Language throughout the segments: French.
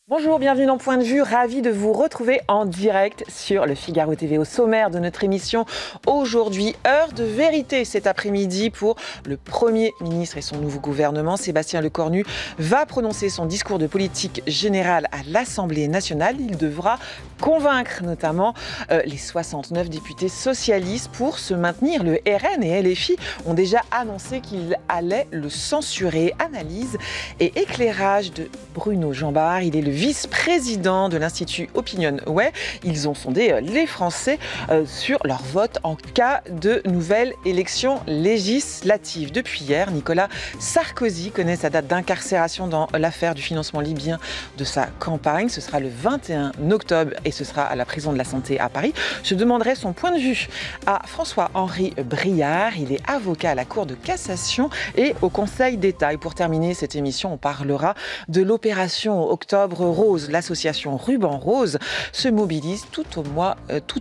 Bonjour, bienvenue dans Point de Vue, ravi de vous retrouver en direct sur le Figaro TV. Au sommaire de notre émission aujourd'hui, heure de vérité cet après-midi pour le Premier ministre et son nouveau gouvernement. Sébastien Lecornu va prononcer son discours de politique générale à l'Assemblée nationale. Il devra convaincre notamment les 69 députés socialistes pour se maintenir. Le RN et LFI ont déjà annoncé qu'ils allaient le censurer. Analyse et éclairage de Bruno Jambard. Il est le vice-président de l'Institut OpinionWay. Ils ont sondé les Français sur leur vote en cas de nouvelle élection législative. Depuis hier, Nicolas Sarkozy connaît sa date d'incarcération dans l'affaire du financement libyen de sa campagne. Ce sera le 21 octobre et ce sera à la prison de la Santé à Paris. Je demanderai son point de vue à François-Henri Briard. Il est avocat à la Cour de cassation et au Conseil d'État. Et pour terminer cette émission, on parlera de l'opération Octobre Rose. L'association Ruban Rose se mobilise tout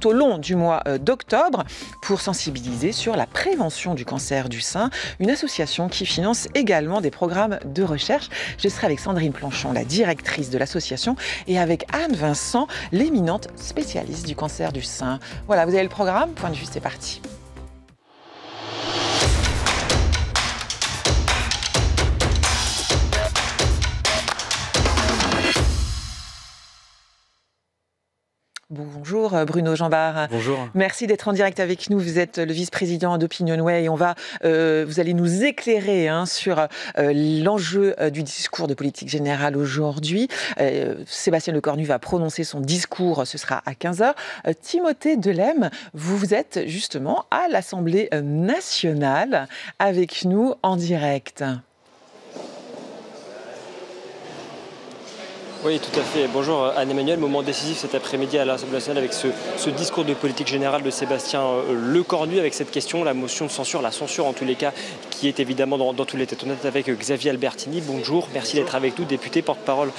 au long du mois d'octobre pour sensibiliser sur la prévention du cancer du sein. Une association qui finance également des programmes de recherche. Je serai avec Sandrine Planchon, la directrice de l'association, et avec Anne Vincent, l'éminente spécialiste du cancer du sein. Voilà, vous avez le programme. Point de vue, c'est parti. Bonjour Bruno Jambard. Bonjour. Merci d'être en direct avec nous. Vous êtes le vice-président d'OpinionWay et vous allez nous éclairer sur l'enjeu du discours de politique générale aujourd'hui. Sébastien Lecornu va prononcer son discours, ce sera à 15h. Timothée Delem, vous êtes justement à l'Assemblée nationale avec nous en direct. Oui, tout à fait. Bonjour Anne-Emmanuel. Moment décisif cet après-midi à l'Assemblée nationale avec ce discours de politique générale de Sébastien Lecornu avec cette question, la motion de censure, la censure en tous les cas, qui est évidemment dans tous les têtes. On est avec Xavier Albertini. Bonjour, merci d'être avec nous, député porte-parole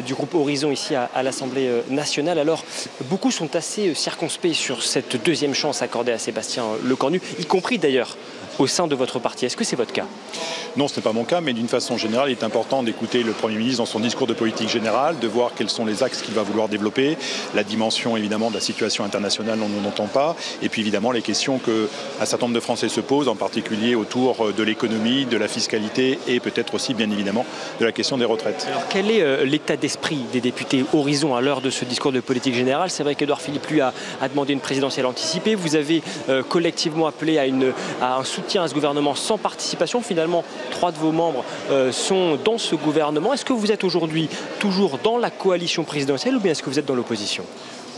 du groupe Horizon ici à l'Assemblée nationale. Alors, beaucoup sont assez circonspects sur cette deuxième chance accordée à Sébastien Lecornu, y compris d'ailleurs au sein de votre parti. Est-ce que c'est votre cas ? Non, ce n'est pas mon cas, mais d'une façon générale, il est important d'écouter le Premier ministre dans son discours de politique générale, de voir quels sont les axes qu'il va vouloir développer, la dimension évidemment de la situation internationale, on n'entend pas, et puis évidemment les questions qu'un certain nombre de Français se posent, en particulier autour de l'économie, de la fiscalité et peut-être aussi bien évidemment de la question des retraites. Alors quel est l'état d'esprit des députés Horizon à l'heure de ce discours de politique générale ? C'est vrai qu'Édouard Philippe lui a demandé une présidentielle anticipée, vous avez collectivement appelé à un soutien à ce gouvernement sans participation. Finalement, 3 de vos membres sont dans ce gouvernement. Est-ce que vous êtes aujourd'hui toujours dans la coalition présidentielle ou bien est-ce que vous êtes dans l'opposition ?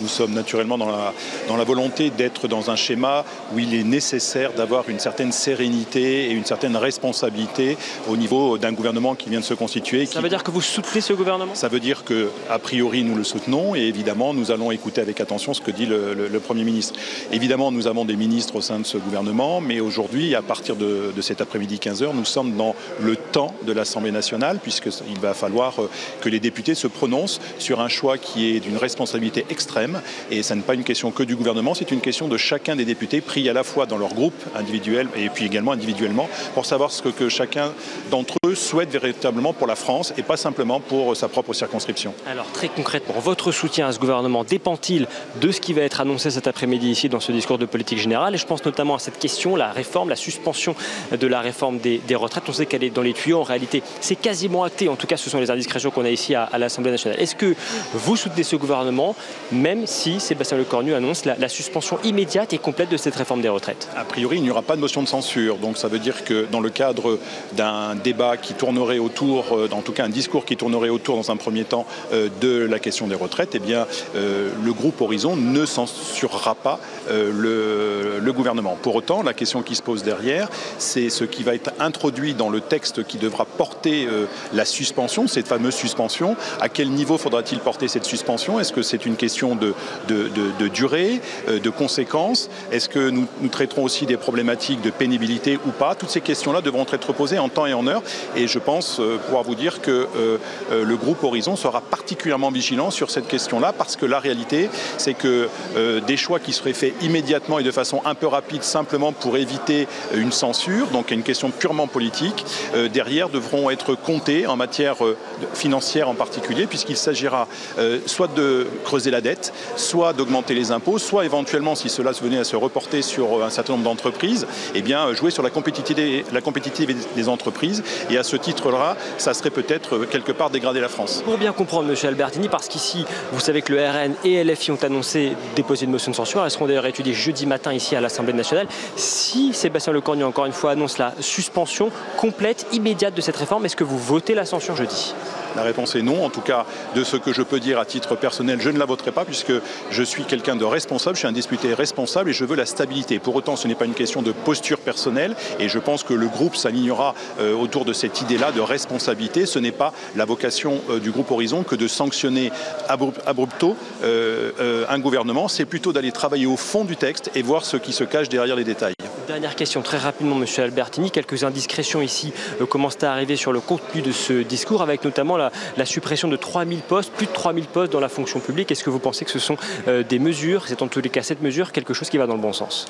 Nous sommes naturellement dans la volonté d'être dans un schéma où il est nécessaire d'avoir une certaine sérénité et une certaine responsabilité au niveau d'un gouvernement qui vient de se constituer. Ça veut dire que vous soutenez ce gouvernement ? Ça veut dire qu'a priori nous le soutenons et évidemment nous allons écouter avec attention ce que dit le Premier ministre. Évidemment nous avons des ministres au sein de ce gouvernement, mais aujourd'hui à partir de cet après-midi 15h, nous sommes dans le temps de l'Assemblée nationale puisqu'il va falloir que les députés se prononcent sur un choix qui est d'une responsabilité extrême. Et ça n'est pas une question que du gouvernement, c'est une question de chacun des députés pris à la fois dans leur groupe individuel et puis également individuellement pour savoir ce que chacun d'entre eux souhaite véritablement pour la France et pas simplement pour sa propre circonscription. Alors très concrètement, votre soutien à ce gouvernement dépend-il de ce qui va être annoncé cet après-midi ici dans ce discours de politique générale ? Et je pense notamment à cette question, la réforme, la suspension de la réforme des retraites. On sait qu'elle est dans les tuyaux. En réalité, c'est quasiment acté. En tout cas, ce sont les indiscrétions qu'on a ici à l'Assemblée nationale. Est-ce que vous soutenez ce gouvernement, même si Sébastien Lecornu annonce la suspension immédiate et complète de cette réforme des retraites ? A priori, il n'y aura pas de motion de censure. Donc ça veut dire que dans le cadre d'un débat qui tournerait autour, en tout cas un discours qui tournerait autour dans un premier temps de la question des retraites, eh bien, le groupe Horizon ne censurera pas le gouvernement. Pour autant, la question qui se pose derrière, c'est ce qui va être introduit dans le texte qui devra porter la suspension, cette fameuse suspension. À quel niveau faudra-t-il porter cette suspension ? Est-ce que c'est une question de de durée, de conséquences? Est-ce que nous traiterons aussi des problématiques de pénibilité ou pas? Toutes ces questions-là devront être posées en temps et en heure. Et je pense pouvoir vous dire que le groupe Horizon sera particulièrement vigilant sur cette question-là, parce que la réalité, c'est que des choix qui seraient faits immédiatement et de façon un peu rapide, simplement pour éviter une censure, donc une question purement politique, derrière devront être comptés en matière financière en particulier, puisqu'il s'agira soit de creuser la dette, soit d'augmenter les impôts, soit éventuellement, si cela venait à se reporter sur un certain nombre d'entreprises, eh bien jouer sur la compétitivité des entreprises. Et à ce titre-là, ça serait peut-être quelque part dégrader la France. Pour bien comprendre, M. Albertini, parce qu'ici, vous savez que le RN et LFI ont annoncé déposer une motion de censure. Elles seront d'ailleurs étudiées jeudi matin ici à l'Assemblée nationale. Si Sébastien Lecornu, encore une fois, annonce la suspension complète, immédiate de cette réforme, est-ce que vous votez la censure jeudi? La réponse est non. En tout cas, de ce que je peux dire à titre personnel, je ne la voterai pas, puisque je suis quelqu'un de responsable, je suis un député responsable et je veux la stabilité. Pour autant, ce n'est pas une question de posture personnelle et je pense que le groupe s'alignera autour de cette idée-là de responsabilité. Ce n'est pas la vocation du groupe Horizon que de sanctionner abrupto un gouvernement. C'est plutôt d'aller travailler au fond du texte et voir ce qui se cache derrière les détails. Dernière question, très rapidement, M. Albertini. Quelques indiscrétions ici commencent à arriver sur le contenu de ce discours, avec notamment la suppression de 3000 postes, plus de 3000 postes dans la fonction publique. Est-ce que vous pensez que ce sont des mesures, c'est en tous les cas cette mesure, quelque chose qui va dans le bon sens?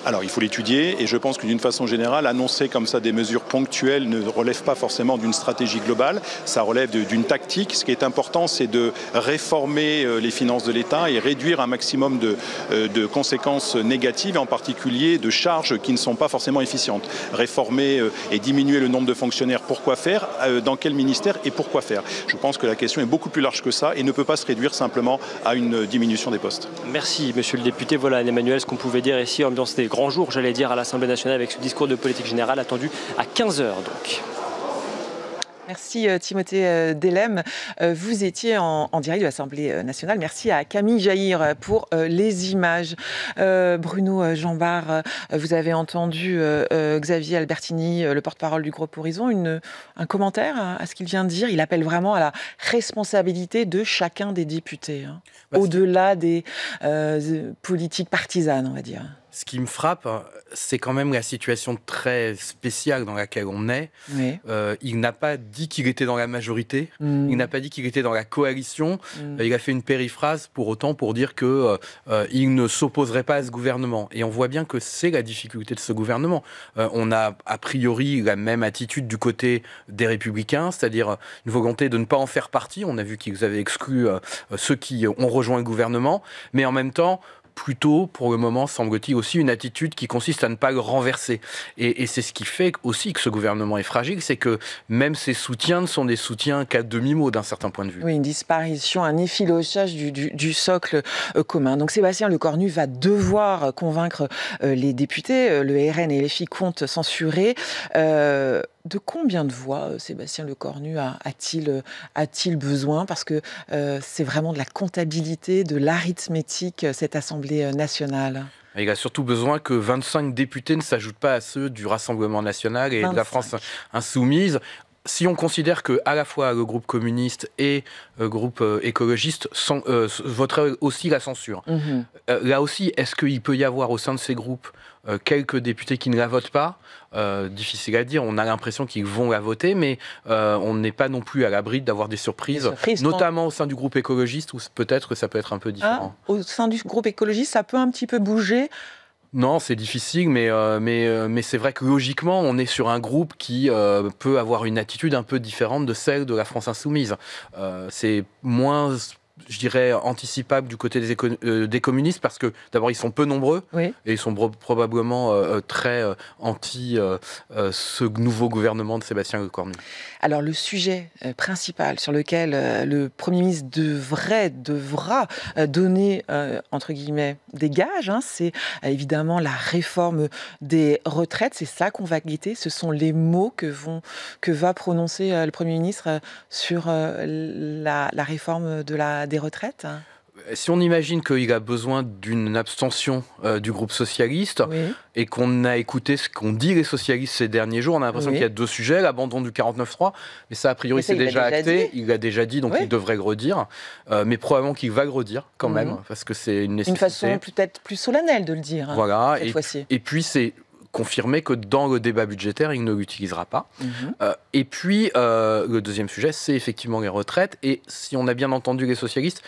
Alors il faut l'étudier et je pense que d'une façon générale, annoncer comme ça des mesures ponctuelles ne relève pas forcément d'une stratégie globale, ça relève d'une tactique. Ce qui est important, c'est de réformer les finances de l'État et réduire un maximum de conséquences négatives, et en particulier de charges qui ne sont pas forcément efficientes. Réformer et diminuer le nombre de fonctionnaires, pourquoi faire? Dans quel ministère et pourquoi faire? Je pense que la question est beaucoup plus large que ça et ne peut pas se réduire simplement à une diminution des postes. Merci, monsieur le député. Voilà, Emmanuel, ce qu'on pouvait dire ici, ambiance des grand jour, j'allais dire, à l'Assemblée nationale avec ce discours de politique générale attendu à 15h donc. Merci Timothée Delem. Vous étiez en direct de l'Assemblée nationale. Merci à Camille Jaïr pour les images. Bruno Jambard, vous avez entendu Xavier Albertini, le porte-parole du groupe Horizon, un commentaire à ce qu'il vient de dire. Il appelle vraiment à la responsabilité de chacun des députés, hein, au-delà des politiques partisanes, on va dire. Ce qui me frappe, c'est quand même la situation très spéciale dans laquelle on est. Oui. Il n'a pas dit qu'il était dans la majorité, il n'a pas dit qu'il était dans la coalition, il a fait une périphrase pour autant pour dire qu'il ne s'opposerait pas à ce gouvernement. Et on voit bien que c'est la difficulté de ce gouvernement. On a a priori la même attitude du côté des Républicains, c'est-à-dire une volonté de ne pas en faire partie. On a vu qu'ils avaient exclu ceux qui ont rejoint le gouvernement, mais en même temps, plutôt, pour le moment, semble-t-il, aussi une attitude qui consiste à ne pas le renverser. Et c'est ce qui fait aussi que ce gouvernement est fragile, c'est que même ses soutiens ne sont des soutiens qu'à demi-mot d'un certain point de vue. Oui, une disparition, un effilochage du socle commun. Donc Sébastien Lecornu va devoir convaincre les députés. Le RN et LFI comptent censurer. De combien de voix Sébastien Lecornu a-t-il besoin? Parce que c'est vraiment de la comptabilité, de l'arithmétique, cette Assemblée nationale. Il a surtout besoin que 25 députés ne s'ajoutent pas à ceux du Rassemblement national et 25. De la France insoumise. Si on considère que à la fois le groupe communiste et le groupe écologiste voteraient aussi la censure, là aussi, est-ce qu'il peut y avoir au sein de ces groupes quelques députés qui ne la votent pas? Difficile à dire, on a l'impression qu'ils vont la voter, mais on n'est pas non plus à l'abri d'avoir des surprises notamment au sein du groupe écologiste, où peut-être que ça peut être un peu différent. Au sein du groupe écologiste, ça peut un petit peu bouger? Non, c'est difficile, mais c'est vrai que logiquement, on est sur un groupe qui peut avoir une attitude un peu différente de celle de la France insoumise. C'est moins, je dirais, anticipable du côté des communistes, parce que d'abord, ils sont peu nombreux, oui, et ils sont probablement très anti ce nouveau gouvernement de Sébastien Lecornu. Alors, le sujet principal sur lequel le Premier ministre devra donner, entre guillemets, des gages, hein, c'est évidemment la réforme des retraites. C'est ça qu'on va guetter. Ce sont les mots que va prononcer le Premier ministre sur la réforme des retraites. si on imagine qu'il a besoin d'une abstention du groupe socialiste et qu'on a écouté ce qu'ont dit les socialistes ces derniers jours, on a l'impression qu'il y a deux sujets, l'abandon du 49.3, mais ça a priori c'est déjà acté, il l'a déjà dit, donc il devrait le redire, mais probablement qu'il va le redire quand même, parce que c'est une nécessité. Une façon peut-être plus solennelle de le dire, voilà, cette fois-ci. Et puis c'est confirmer que dans le débat budgétaire, il ne l'utilisera pas. Et puis, le deuxième sujet, c'est effectivement les retraites. Et si on a bien entendu les socialistes,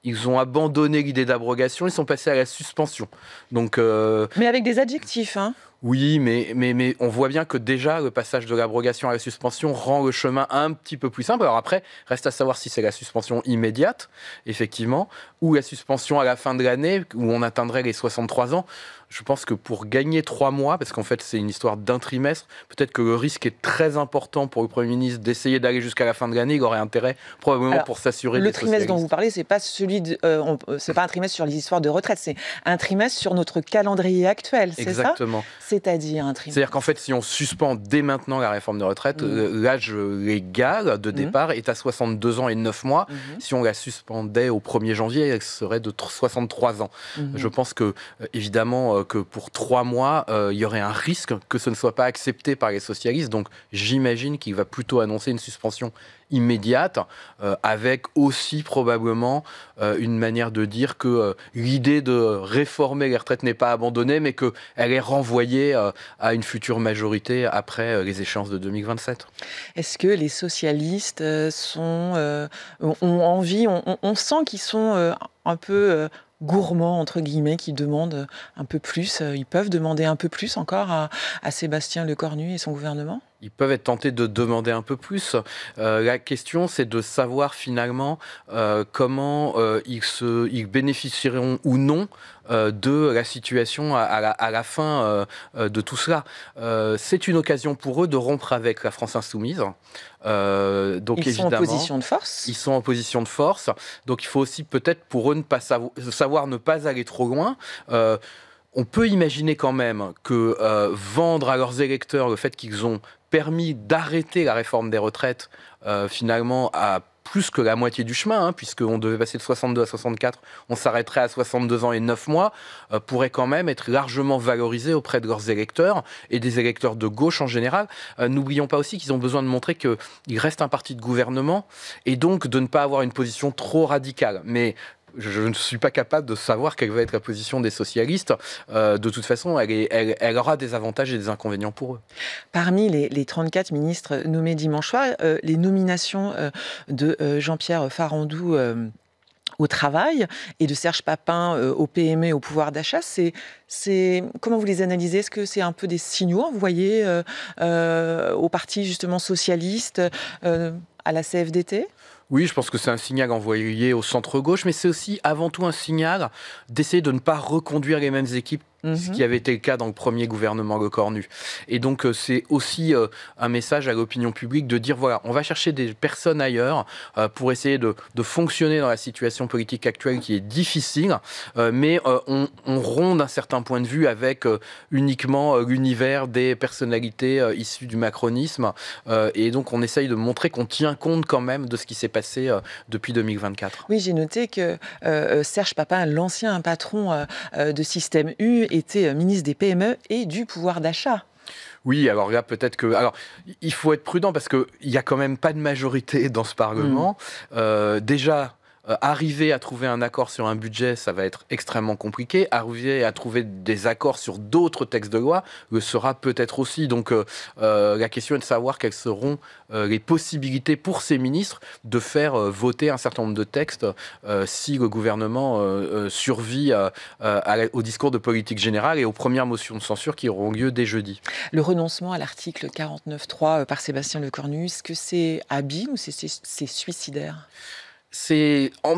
ils ont abandonné l'idée d'abrogation, ils sont passés à la suspension. Donc, mais avec des adjectifs, hein. Oui, mais on voit bien que déjà, le passage de l'abrogation à la suspension rend le chemin un petit peu plus simple. Alors après, reste à savoir si c'est la suspension immédiate, effectivement, ou la suspension à la fin de l'année, où on atteindrait les 63 ans. Je pense que pour gagner 3 mois, parce qu'en fait c'est une histoire d'un trimestre, peut-être que le risque est très important pour le Premier ministre d'essayer d'aller jusqu'à la fin de l'année. Il aurait intérêt probablement pour s'assurer. Le trimestre dont vous parlez, c'est pas c'est pas un trimestre sur les histoires de retraite, c'est un trimestre sur notre calendrier actuel, c'est ça ? Exactement. C'est-à-dire un trimestre. C'est-à-dire qu'en fait, si on suspend dès maintenant la réforme de retraite, l'âge légal de départ est à 62 ans et 9 mois. Si on la suspendait au 1er janvier, elle serait de 63 ans. Je pense que, évidemment, que pour 3 mois, il y aurait un risque que ce ne soit pas accepté par les socialistes. Donc, j'imagine qu'il va plutôt annoncer une suspension immédiate, avec aussi probablement une manière de dire que l'idée de réformer les retraites n'est pas abandonnée, mais qu'elle est renvoyée à une future majorité après les échéances de 2027. Est-ce que les socialistes ont envie, on sent qu'ils sont un peu gourmands, entre guillemets, qui demandent un peu plus, ils peuvent demander un peu plus encore à Sébastien Lecornu et son gouvernement ? Ils peuvent être tentés de demander un peu plus. La question, c'est de savoir finalement comment ils bénéficieront ou non de la situation à la fin de tout cela. C'est une occasion pour eux de rompre avec la France insoumise. Donc ils sont en position de force. Ils sont en position de force. Donc il faut aussi peut-être pour eux savoir ne pas aller trop loin. On peut imaginer quand même que vendre à leurs électeurs le fait qu'ils ont permis d'arrêter la réforme des retraites, finalement, à plus que la moitié du chemin, puisqu'on devait passer de 62 à 64, on s'arrêterait à 62 ans et 9 mois, pourrait quand même être largement valorisé auprès de leurs électeurs et des électeurs de gauche en général. N'oublions pas aussi qu'ils ont besoin de montrer qu'il reste un parti de gouvernement et donc de ne pas avoir une position trop radicale. Mais je ne suis pas capable de savoir quelle va être la position des socialistes. De toute façon, elle aura des avantages et des inconvénients pour eux. Parmi les 34 ministres nommés dimanche soir, les nominations de Jean-Pierre Farandou au travail et de Serge Papin au PME et au pouvoir d'achat, comment vous les analysez ? Est-ce que c'est un peu des signaux envoyés au parti justement socialiste, à la CFDT ? Oui, je pense que c'est un signal envoyé au centre-gauche, mais c'est aussi avant tout un signal d'essayer de ne pas reconduire les mêmes équipes, ce qui avait été le cas dans le premier gouvernement Lecornu. Et donc, c'est aussi un message à l'opinion publique de dire, voilà, on va chercher des personnes ailleurs pour essayer de fonctionner dans la situation politique actuelle qui est difficile, mais on rompt d'un certain point de vue avec uniquement l'univers des personnalités issues du macronisme. Et donc, on essaye de montrer qu'on tient compte quand même de ce qui s'est passé depuis 2024. Oui, j'ai noté que Serge Papin, l'ancien patron de Système U, était ministre des PME et du pouvoir d'achat. Oui, alors là, peut-être que... Alors, il faut être prudent parce qu'il n'y a quand même pas de majorité dans ce Parlement. Déjà... arriver à trouver un accord sur un budget, ça va être extrêmement compliqué. Arriver à trouver des accords sur d'autres textes de loi le sera peut-être aussi. Donc la question est de savoir quelles seront les possibilités pour ces ministres de faire voter un certain nombre de textes si le gouvernement survit au discours de politique générale et aux premières motions de censure qui auront lieu dès jeudi. Le renoncement à l'article 49.3 par Sébastien Lecornu, est-ce que c'est habile ou c'est suicidaire ?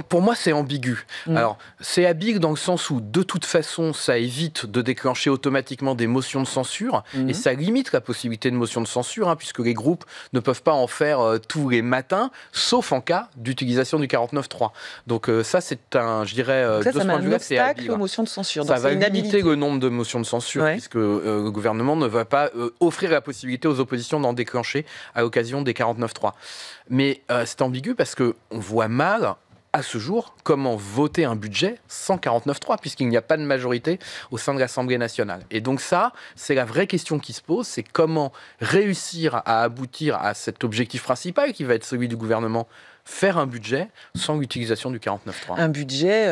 Pour moi, c'est ambigu. Alors, c'est habile dans le sens où, de toute façon, ça évite de déclencher automatiquement des motions de censure et ça limite la possibilité de motion de censure, puisque les groupes ne peuvent pas en faire tous les matins, sauf en cas d'utilisation du 49.3. Donc ça, c'est je dirais, de ce point de vue-là, c'est habile. Aux motions de censure. Ça va limiter le nombre de motions de censure, puisque le gouvernement ne va pas offrir la possibilité aux oppositions d'en déclencher à l'occasion des 49.3. Mais c'est ambigu parce qu'on voit mal à ce jour, comment voter un budget sans 49.3, puisqu'il n'y a pas de majorité au sein de l'Assemblée nationale. Et donc ça, c'est la vraie question qui se pose, c'est comment réussir à aboutir à cet objectif principal qui va être celui du gouvernement, faire un budget sans l'utilisation du 49.3. Un budget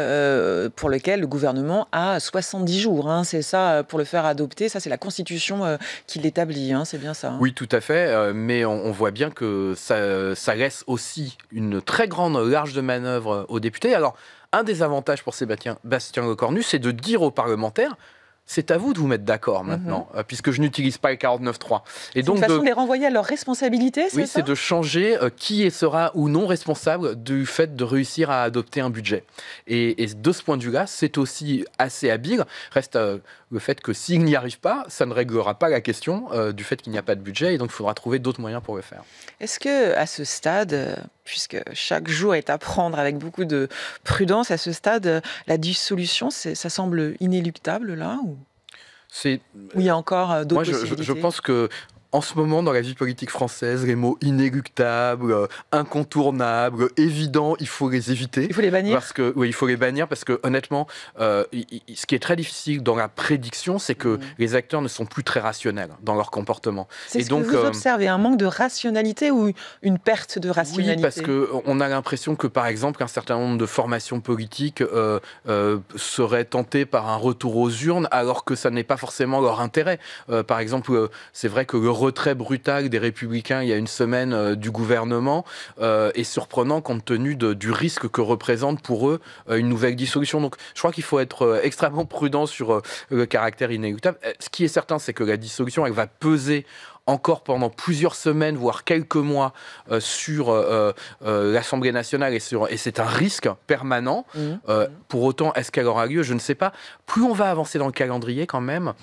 pour lequel le gouvernement a 70 jours, hein, c'est ça, pour le faire adopter. Ça, c'est la Constitution qui l'établit, hein, c'est bien ça. Hein. Oui, tout à fait, mais on voit bien que ça laisse aussi une très grande marge de manœuvre aux députés. Alors, un des avantages pour Sébastien Lecornu, c'est de dire aux parlementaires: c'est à vous de vous mettre d'accord maintenant, puisque je n'utilise pas le 49.3. Et donc, une façon de les renvoyer à leurs responsabilités, c'est ça ? Oui, c'est de changer qui sera ou non responsable du fait de réussir à adopter un budget. Et de ce point de vue-là, c'est aussi assez habile. Reste le fait que s'il n'y arrive pas, ça ne réglera pas la question du fait qu'il n'y a pas de budget, et donc il faudra trouver d'autres moyens pour le faire. Est-ce que, à ce stade, puisque chaque jour est à prendre avec beaucoup de prudence, à ce stade, la dissolution, ça semble inéluctable là ou il y a encore d'autres possibilités ? Je pense que en ce moment, dans la vie politique française, les mots inéluctable, incontournable, évident, il faut les éviter. Il faut les bannir ? Oui, il faut les bannir parce que, honnêtement, ce qui est très difficile dans la prédiction, c'est que les acteurs ne sont plus très rationnels dans leur comportement. C'est ce que vous observez, un manque de rationalité ou une perte de rationalité ? Oui, parce qu'on a l'impression que, par exemple, un certain nombre de formations politiques seraient tentées par un retour aux urnes, alors que ça n'est pas forcément leur intérêt. Par exemple, c'est vrai que le retrait brutal des Républicains il y a une semaine du gouvernement est surprenant compte tenu du risque que représente pour eux une nouvelle dissolution. Donc je crois qu'il faut être extrêmement prudent sur le caractère inéluctable. Ce qui est certain, c'est que la dissolution, elle va peser encore pendant plusieurs semaines, voire quelques mois, sur l'Assemblée nationale et c'est un risque permanent. Pour autant, est-ce qu'elle aura lieu ? Je ne sais pas. Plus on va avancer dans le calendrier quand même,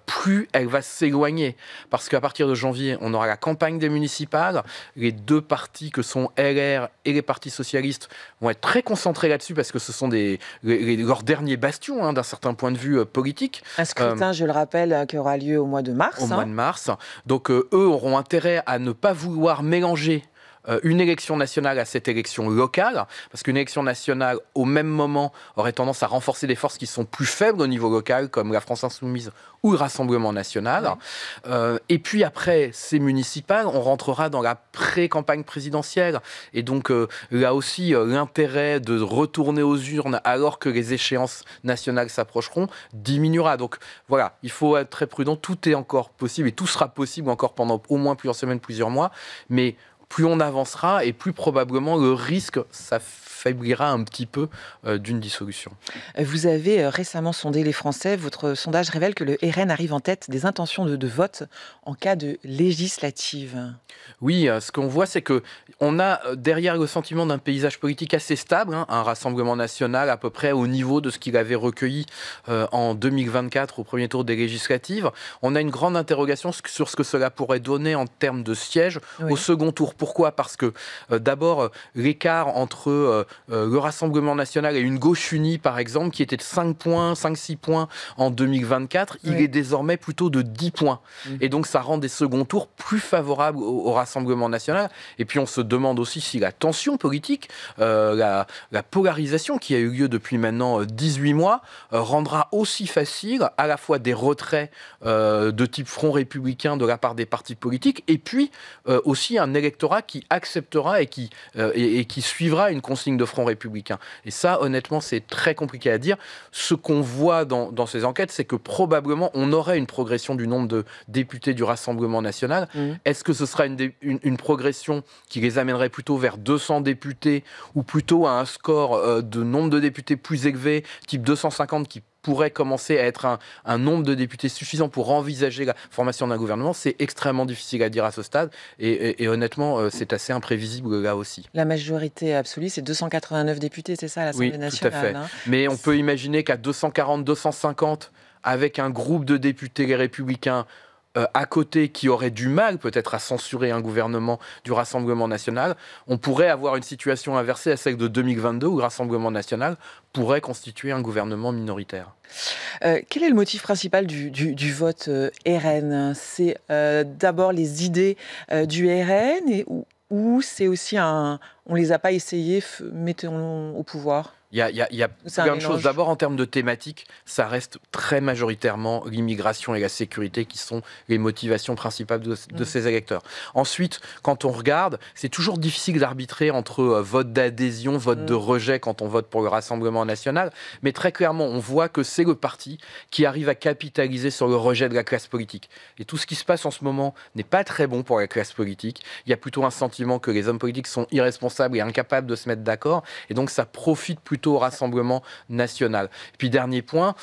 plus elle va s'éloigner. Parce qu'à partir de janvier, on aura la campagne des municipales. Les deux partis que sont LR et les partis socialistes vont être très concentrés là-dessus parce que ce sont leurs derniers bastions d'un certain point de vue politique. Un scrutin, je le rappelle, qui aura lieu au mois de mars. Au mois de mars. Donc eux auront intérêt à ne pas vouloir mélanger une élection nationale à cette élection locale, parce qu'une élection nationale, au même moment, aurait tendance à renforcer des forces qui sont plus faibles au niveau local, comme la France Insoumise ou le Rassemblement National. Et puis après ces municipales, on rentrera dans la pré-campagne présidentielle. Et donc là aussi, l'intérêt de retourner aux urnes alors que les échéances nationales s'approcheront diminuera. Donc voilà, il faut être très prudent. Tout est encore possible et tout sera possible encore pendant au moins plusieurs semaines, plusieurs mois. Mais plus on avancera et plus probablement le risque s'affaiblira un petit peu d'une dissolution. Vous avez récemment sondé les Français. Votre sondage révèle que le RN arrive en tête des intentions de vote en cas de législative. Oui, ce qu'on voit, c'est qu'on a derrière le sentiment d'un paysage politique assez stable, un Rassemblement national à peu près au niveau de ce qu'il avait recueilli en 2024 au premier tour des législatives. On a une grande interrogation sur ce que cela pourrait donner en termes de sièges au second tour. Pourquoi ? Parce que d'abord, l'écart entre le Rassemblement national et une gauche unie, par exemple, qui était de 5-6 points en 2024, il est désormais plutôt de 10 points. Et donc, ça rend des seconds tours plus favorables au Rassemblement national. Et puis, on se demande aussi si la tension politique, la polarisation qui a eu lieu depuis maintenant 18 mois, rendra aussi facile à la fois des retraits de type Front républicain de la part des partis politiques, et puis aussi un électorat qui acceptera et qui suivra une consigne de Front républicain. Et ça, honnêtement, c'est très compliqué à dire. Ce qu'on voit dans ces enquêtes, c'est que probablement on aurait une progression du nombre de députés du Rassemblement national. Est-ce que ce sera une progression qui les amènerait plutôt vers 200 députés ou plutôt à un score de nombre de députés plus élevé, type 250, qui pourrait commencer à être un nombre de députés suffisant pour envisager la formation d'un gouvernement? C'est extrêmement difficile à dire à ce stade et honnêtement, c'est assez imprévisible là aussi. La majorité absolue, c'est 289 députés, c'est ça, à l'Assemblée nationale? Oui, tout à fait. Mais on peut imaginer qu'à 240, 250, avec un groupe de députés les Républicains à côté qui aurait du mal peut-être à censurer un gouvernement du Rassemblement national, on pourrait avoir une situation inversée à celle de 2022 où le Rassemblement national pourrait constituer un gouvernement minoritaire. Quel est le motif principal du vote RN? C'est d'abord les idées du RN ou c'est aussi un on ne les a pas essayés, mettons au pouvoir? Il y a plein de choses. D'abord, en termes de thématiques, ça reste très majoritairement l'immigration et la sécurité qui sont les motivations principales de ces électeurs. Ensuite, quand on regarde, c'est toujours difficile d'arbitrer entre vote d'adhésion, vote de rejet quand on vote pour le Rassemblement national. Mais très clairement, on voit que c'est le parti qui arrive à capitaliser sur le rejet de la classe politique. Et tout ce qui se passe en ce moment n'est pas très bon pour la classe politique. Il y a plutôt un sentiment que les hommes politiques sont irresponsables et incapables de se mettre d'accord. Et donc, ça profite plutôt au Rassemblement national. Et puis dernier point,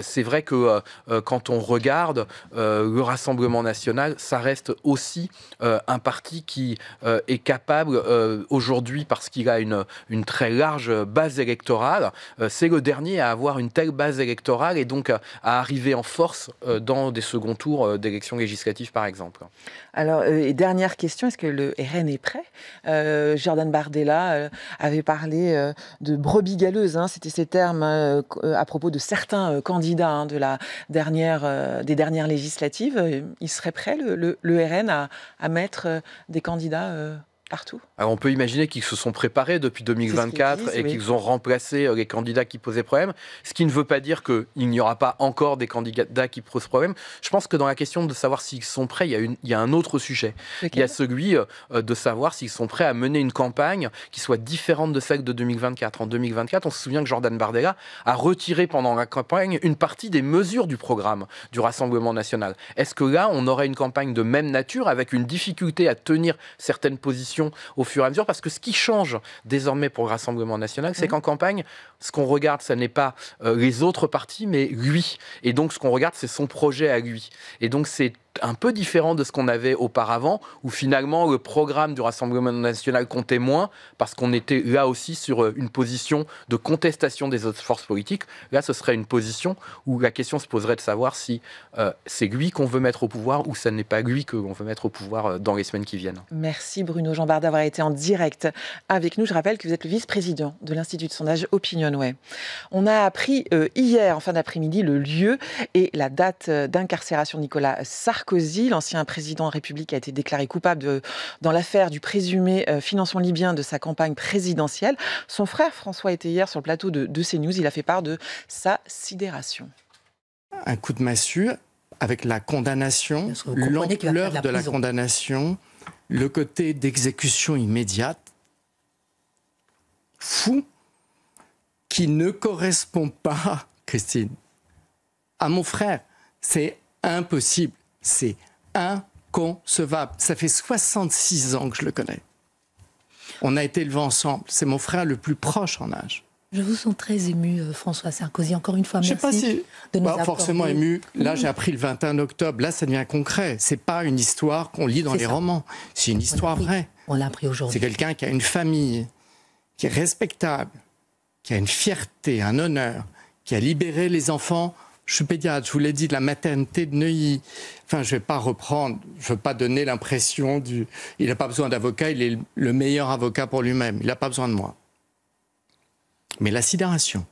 c'est vrai que quand on regarde le Rassemblement national, ça reste aussi un parti qui est capable aujourd'hui, parce qu'il a une très large base électorale, c'est le dernier à avoir une telle base électorale et donc à arriver en force dans des seconds tours d'élections législatives par exemple. Alors, et dernière question, est-ce que le RN est prêt? Jordan Bardella avait parlé de brebis galeuse, hein, c'était ces termes à propos de certains candidats hein, des dernières législatives. Il serait prêt, le RN, à mettre des candidats partout? Alors on peut imaginer qu'ils se sont préparés depuis 2024 et qu'ils ont remplacé les candidats qui posaient problème, ce qui ne veut pas dire qu'il n'y aura pas encore des candidats qui posent problème. Je pense que dans la question de savoir s'ils sont prêts, il y a un autre sujet. Il y a celui de savoir s'ils sont prêts à mener une campagne qui soit différente de celle de 2024. En 2024, on se souvient que Jordan Bardella a retiré pendant la campagne une partie des mesures du programme du Rassemblement national. Est-ce que là, on aurait une campagne de même nature avec une difficulté à tenir certaines positions au fur et à mesure, parce que ce qui change désormais pour le Rassemblement national, c'est qu'en campagne, ce qu'on regarde, ce n'est pas les autres partis, mais lui. Et donc, ce qu'on regarde, c'est son projet à lui. Et donc, c'est un peu différent de ce qu'on avait auparavant, où finalement le programme du Rassemblement national comptait moins, parce qu'on était là aussi sur une position de contestation des autres forces politiques. Là, ce serait une position où la question se poserait de savoir si c'est lui qu'on veut mettre au pouvoir ou ça n'est pas lui qu'on veut mettre au pouvoir dans les semaines qui viennent. Merci Bruno Jeanbart d'avoir été en direct avec nous. Je rappelle que vous êtes le vice-président de l'Institut de sondage Opinionway. On a appris hier, en fin d'après-midi, le lieu et la date d'incarcération de Nicolas Sarkozy. L'ancien président en République a été déclaré coupable dans l'affaire du présumé financement libyen de sa campagne présidentielle. Son frère François était hier sur le plateau de CNews. Il a fait part de sa sidération. Un coup de massue avec la condamnation, l'ampleur de la condamnation, le côté d'exécution immédiate, fou, qui ne correspond pas, Christine, à mon frère. C'est impossible. C'est inconcevable. Ça fait 66 ans que je le connais. On a été élevés ensemble. C'est mon frère le plus proche en âge. Je vous sens très ému, François Sarkozy. Encore une fois, merci. Je ne sais pas si de nous forcément ému. Là, j'ai appris le 21 octobre. Là, ça devient concret. C'est pas une histoire qu'on lit dans les romans. C'est une histoire vraie. On l'a appris aujourd'hui. C'est quelqu'un qui a une famille, qui est respectable, qui a une fierté, un honneur, qui a libéré les enfants. Je suis pédiatre, je vous l'ai dit, de la maternité de Neuilly. Enfin, je ne vais pas reprendre, je ne veux pas donner l'impression du... Il n'a pas besoin d'avocat, il est le meilleur avocat pour lui-même. Il n'a pas besoin de moi. Mais la sidération.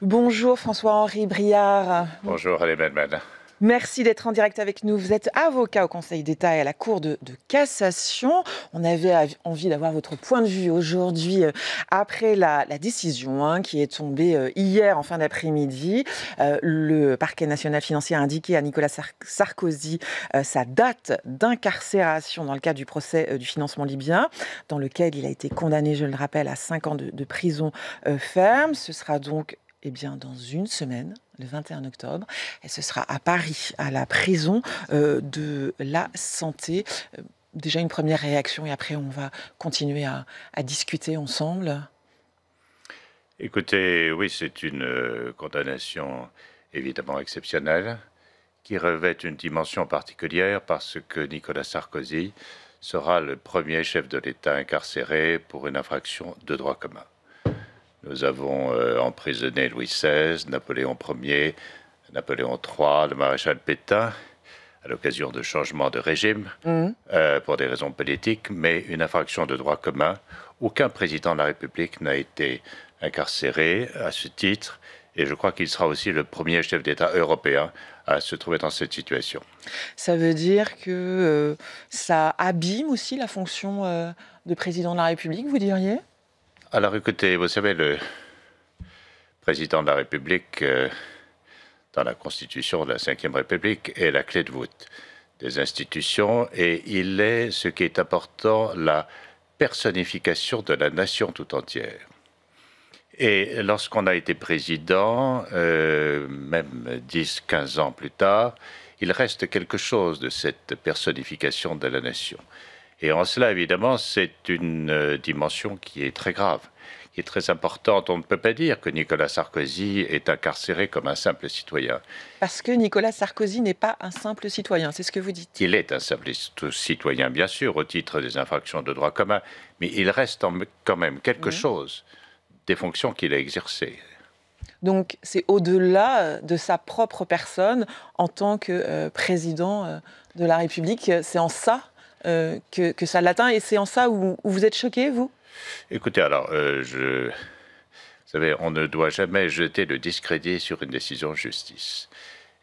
Bonjour François-Henri Briard. Bonjour Alain Medman. Merci d'être en direct avec nous. Vous êtes avocat au Conseil d'État et à la Cour de cassation. On avait envie d'avoir votre point de vue aujourd'hui après la décision qui est tombée hier en fin d'après-midi. Le parquet national financier a indiqué à Nicolas Sarkozy sa date d'incarcération dans le cadre du procès du financement libyen, dans lequel il a été condamné, je le rappelle, à 5 ans de prison ferme. Ce sera donc dans une semaine, le 21 octobre, et ce sera à Paris, à la prison de la Santé. Déjà une première réaction et après on va continuer à discuter ensemble. Écoutez, oui, c'est une condamnation évidemment exceptionnelle qui revêt une dimension particulière parce que Nicolas Sarkozy sera le premier chef de l'État incarcéré pour une infraction de droit commun. Nous avons emprisonné Louis XVI, Napoléon Ier, Napoléon III, le maréchal Pétain, à l'occasion de changements de régime, pour des raisons politiques, mais une infraction de droit commun. Aucun président de la République n'a été incarcéré à ce titre, Et je crois qu'il sera aussi le premier chef d'État européen à se trouver dans cette situation. Ça veut dire que ça abîme aussi la fonction de président de la République, vous diriez? Alors écoutez, vous savez, le président de la République, dans la Constitution de la Ve République, est la clé de voûte des institutions et il est, ce qui est important, la personnification de la nation tout entière. Et lorsqu'on a été président, même 10, 15 ans plus tard, il reste quelque chose de cette personnification de la nation. Et en cela, évidemment, c'est une dimension qui est très grave, qui est très importante. On ne peut pas dire que Nicolas Sarkozy est incarcéré comme un simple citoyen. Parce que Nicolas Sarkozy n'est pas un simple citoyen, c'est ce que vous dites. Il est un simple citoyen, bien sûr, au titre des infractions de droit commun, mais il reste quand même quelque chose des fonctions qu'il a exercées. Donc c'est au-delà de sa propre personne en tant que président de la République. C'est en ça que ça l'atteint et c'est en ça où vous êtes choqué, vous? Écoutez, alors, vous savez, on ne doit jamais jeter le discrédit sur une décision de justice.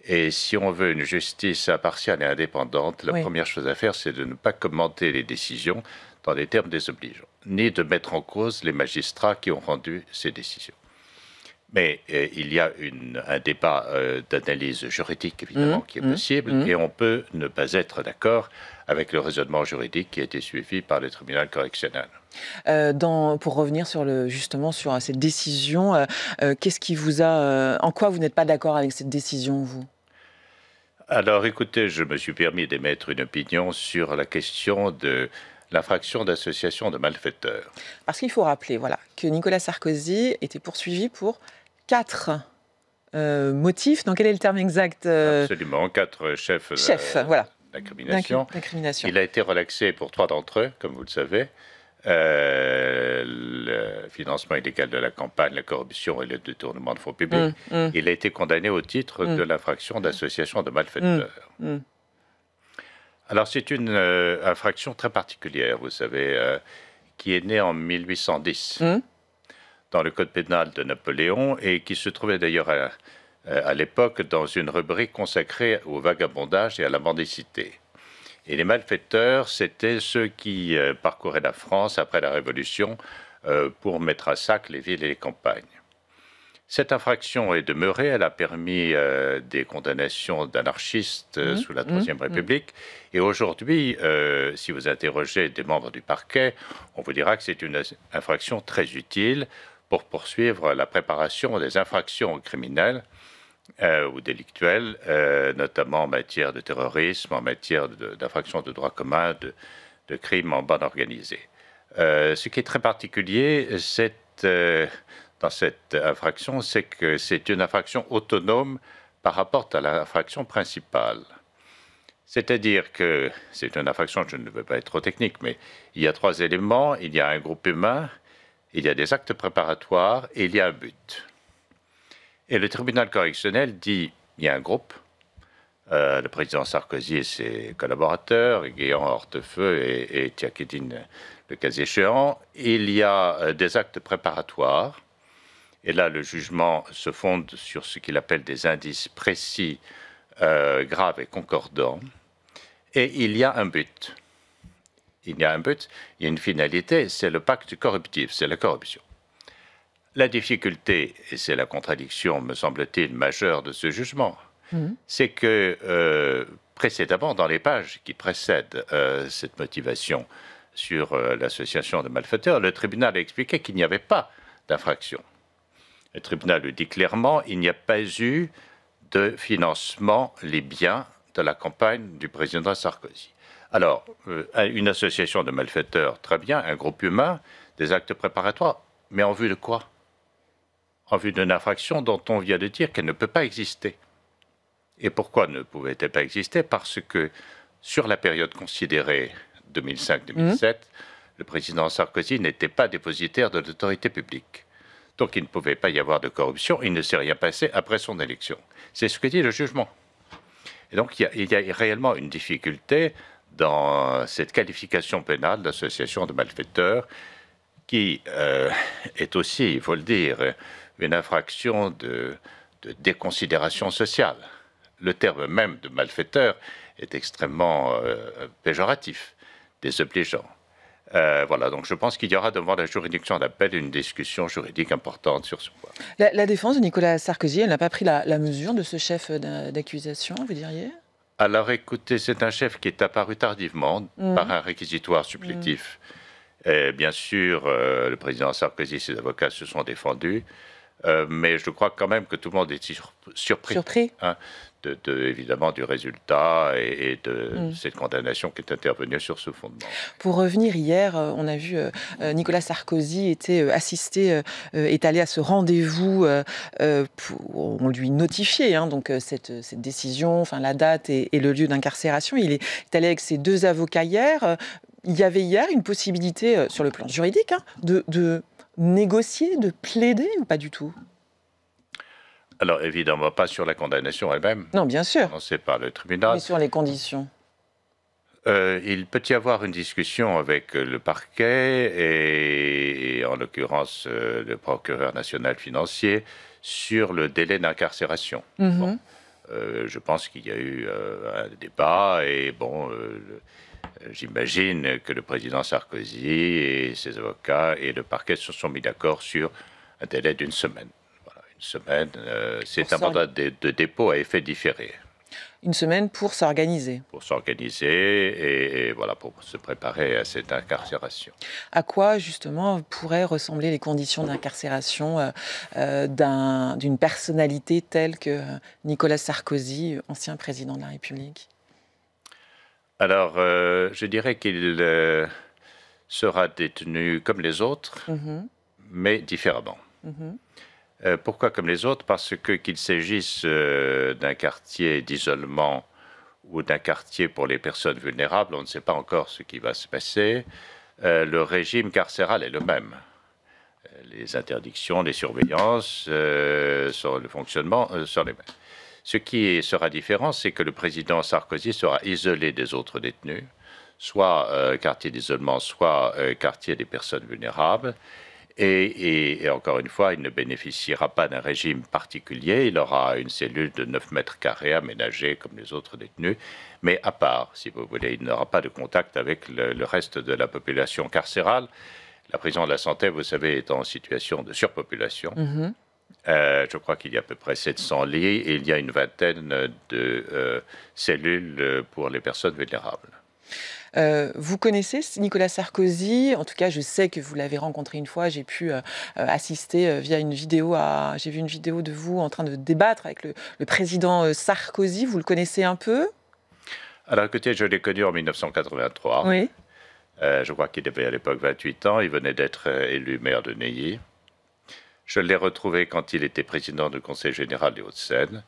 Et si on veut une justice impartiale et indépendante, la première chose à faire, c'est de ne pas commenter les décisions dans des termes désobligeants, ni de mettre en cause les magistrats qui ont rendu ces décisions. Mais il y a un débat d'analyse juridique, évidemment, qui est possible, et on peut ne pas être d'accord avec le raisonnement juridique qui a été suivi par le tribunal correctionnel. Pour revenir justement sur cette décision, qu'est-ce qui vous a... en quoi vous n'êtes pas d'accord avec cette décision, vous? Alors, écoutez, je me suis permis d'émettre une opinion sur la question de l'infraction d'association de malfaiteurs. Parce qu'il faut rappeler, voilà, que Nicolas Sarkozy était poursuivi pour 4 motifs. Donc, quel est le terme exact? Absolument, 4 chefs voilà. d'incrimination. D'incrimination. Il a été relaxé pour 3 d'entre eux, comme vous le savez. Le financement illégal de la campagne, la corruption et le détournement de fonds publics. Il a été condamné au titre de l'infraction d'association de malfaiteurs. Alors c'est une infraction très particulière, vous savez, qui est née en 1810 dans le code pénal de Napoléon et qui se trouvait d'ailleurs à l'époque dans une rubrique consacrée au vagabondage et à la mendicité. Et les malfaiteurs, c'était ceux qui parcouraient la France après la Révolution pour mettre à sac les villes et les campagnes. Cette infraction est demeurée, elle a permis des condamnations d'anarchistes sous la Troisième République. Et aujourd'hui, si vous interrogez des membres du parquet, on vous dira que c'est une infraction très utile pour poursuivre la préparation des infractions criminelles ou délictuelles, notamment en matière de terrorisme, en matière d'infractions de droit commun, de crimes en bande organisée. Ce qui est très particulier, dans cette infraction, c'est que c'est une infraction autonome par rapport à l'infraction principale. C'est-à-dire que c'est une infraction, je ne veux pas être trop technique, mais il y a 3 éléments. Il y a un groupe humain, il y a des actes préparatoires et il y a un but. Et le tribunal correctionnel dit, il y a un groupe, le président Sarkozy et ses collaborateurs, Guéant, Hortefeux et Tiakedine, le cas échéant. Il y a des actes préparatoires. Et là, le jugement se fonde sur ce qu'il appelle des indices précis, graves et concordants. Et il y a un but. Il y a un but, il y a une finalité, c'est le pacte corruptif, c'est la corruption. La difficulté, et c'est la contradiction, me semble-t-il, majeure de ce jugement, c'est que précédemment, dans les pages qui précèdent cette motivation sur l'association de malfaiteurs, le tribunal a expliqué qu'il n'y avait pas d'infraction. Le tribunal le dit clairement, il n'y a pas eu de financement les biens de la campagne du président Sarkozy. Alors, une association de malfaiteurs, très bien, un groupe humain, des actes préparatoires, mais en vue de quoi? En vue d'une infraction dont on vient de dire qu'elle ne peut pas exister. Et pourquoi ne pouvait-elle pas exister? Parce que sur la période considérée 2005-2007, le président Sarkozy n'était pas dépositaire de l'autorité publique. Donc il ne pouvait pas y avoir de corruption, il ne s'est rien passé après son élection. C'est ce que dit le jugement. Et donc il y a réellement une difficulté dans cette qualification pénale d'association de malfaiteurs qui est aussi, il faut le dire, une infraction de déconsidération sociale. Le terme même de malfaiteur est extrêmement péjoratif, désobligeant. Voilà, donc je pense qu'il y aura devant la juridiction d'appel une discussion juridique importante sur ce point. La défense de Nicolas Sarkozy, elle n'a pas pris la mesure de ce chef d'accusation, vous diriez? Alors écoutez, c'est un chef qui est apparu tardivement par un réquisitoire supplétif. Bien sûr, le président Sarkozy et ses avocats se sont défendus, mais je crois quand même que tout le monde est surpris hein, évidemment du résultat et de cette condamnation qui est intervenue sur ce fondement. Pour revenir hier, on a vu Nicolas Sarkozy est allé à ce rendez-vous, on lui notifiait donc cette décision, enfin la date et le lieu d'incarcération. Il est allé avec ses 2 avocats hier. Il y avait hier une possibilité sur le plan juridique de négocier, de plaider ou pas du tout? Alors évidemment pas sur la condamnation elle-même. Non, bien sûr. Annoncée par le tribunal. Mais sur les conditions. Il peut y avoir une discussion avec le parquet et en l'occurrence le procureur national financier sur le délai d'incarcération. Bon, je pense qu'il y a eu un débat et bon, j'imagine que le président Sarkozy et ses avocats et le parquet se sont mis d'accord sur un délai d'1 semaine. Voilà, 1 semaine, c'est un mandat de dépôt à effet différé. 1 semaine pour s'organiser. Pour s'organiser et voilà, pour se préparer à cette incarcération. À quoi, justement, pourraient ressembler les conditions d'incarcération d'une personnalité telle que Nicolas Sarkozy, ancien président de la République? Alors, je dirais qu'il sera détenu comme les autres, mais différemment. Pourquoi comme les autres? Parce que qu'il s'agisse d'un quartier d'isolement ou d'un quartier pour les personnes vulnérables, on ne sait pas encore ce qui va se passer. Le régime carcéral est le même. Les interdictions, les surveillances sur le fonctionnement sont les mêmes. Ce qui sera différent, c'est que le président Sarkozy sera isolé des autres détenus, soit quartier d'isolement, soit quartier des personnes vulnérables. Et encore une fois, il ne bénéficiera pas d'un régime particulier. Il aura une cellule de 9 mètres carrés aménagée comme les autres détenus, mais à part, si vous voulez. Il n'aura pas de contact avec le reste de la population carcérale. La prison de la Santé, vous savez, est en situation de surpopulation. Je crois qu'il y a à peu près 700 lits et il y a une vingtaine de cellules pour les personnes vulnérables. Vous connaissez Nicolas Sarkozy? En tout cas, je sais que vous l'avez rencontré une fois. J'ai pu assister via une vidéo j'ai vu une vidéo de vous en train de débattre avec le président Sarkozy. Vous le connaissez un peu? Alors écoutez, je l'ai connu en 1983. Oui. Je crois qu'il avait à l'époque 28 ans. Il venait d'être élu maire de Neuilly. Je l'ai retrouvé quand il était président du Conseil général des Hauts-de-Seine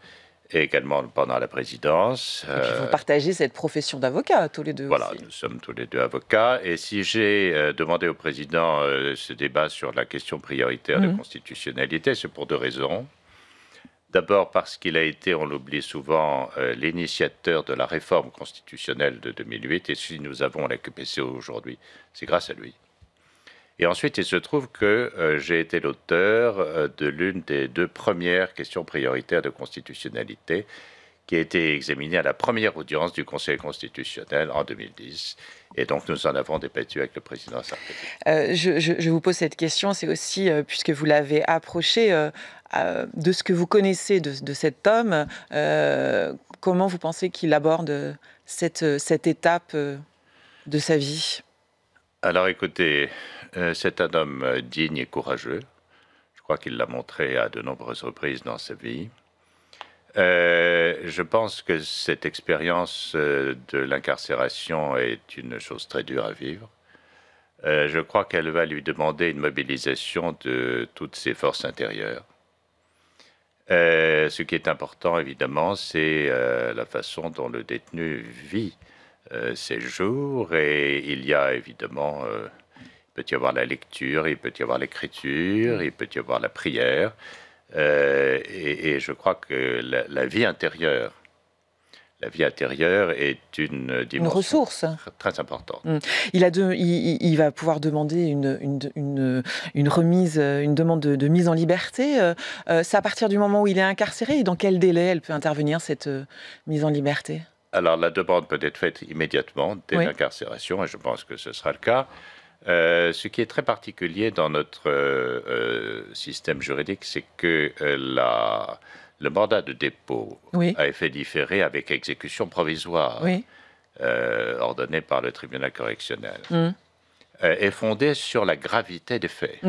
et également pendant la présidence. Et puis vous partagez cette profession d'avocat, tous les deux. Voilà, aussi. Nous sommes tous les deux avocats. Et si j'ai demandé au président ce débat sur la question prioritaire de constitutionnalité, c'est pour 2 raisons. D'abord parce qu'il a été, on l'oublie souvent, l'initiateur de la réforme constitutionnelle de 2008. Et si nous avons la QPC aujourd'hui, c'est grâce à lui. Et ensuite, il se trouve que j'ai été l'auteur de l'une des 2 premières questions prioritaires de constitutionnalité qui a été examinée à la première audience du Conseil constitutionnel en 2010. Et donc, nous en avons débattu avec le président Sarkozy. Je vous pose cette question, c'est aussi, puisque vous l'avez approché, de ce que vous connaissez de cet homme, comment vous pensez qu'il aborde cette étape de sa vie? Alors, écoutez, c'est un homme digne et courageux. Je crois qu'il l'a montré à de nombreuses reprises dans sa vie. Je pense que cette expérience de l'incarcération est une chose très dure à vivre. Je crois qu'elle va lui demander une mobilisation de toutes ses forces intérieures. Ce qui est important, évidemment, c'est la façon dont le détenu vit ses jours. Et il y a évidemment... il peut y avoir la lecture, il peut y avoir l'écriture, il peut y avoir la prière. Et je crois que la vie intérieure, la vie intérieure est une dimension ressource très importante. Il va pouvoir demander une remise, une demande de mise en liberté. C'est à partir du moment où il est incarcéré. Et dans quel délai elle peut intervenir, cette mise en liberté? Alors, la demande peut être faite immédiatement, dès l'incarcération, et je pense que ce sera le cas. Ce qui est très particulier dans notre système juridique, c'est que le mandat de dépôt a effet différé avec exécution provisoire ordonnée par le tribunal correctionnel est fondé sur la gravité des faits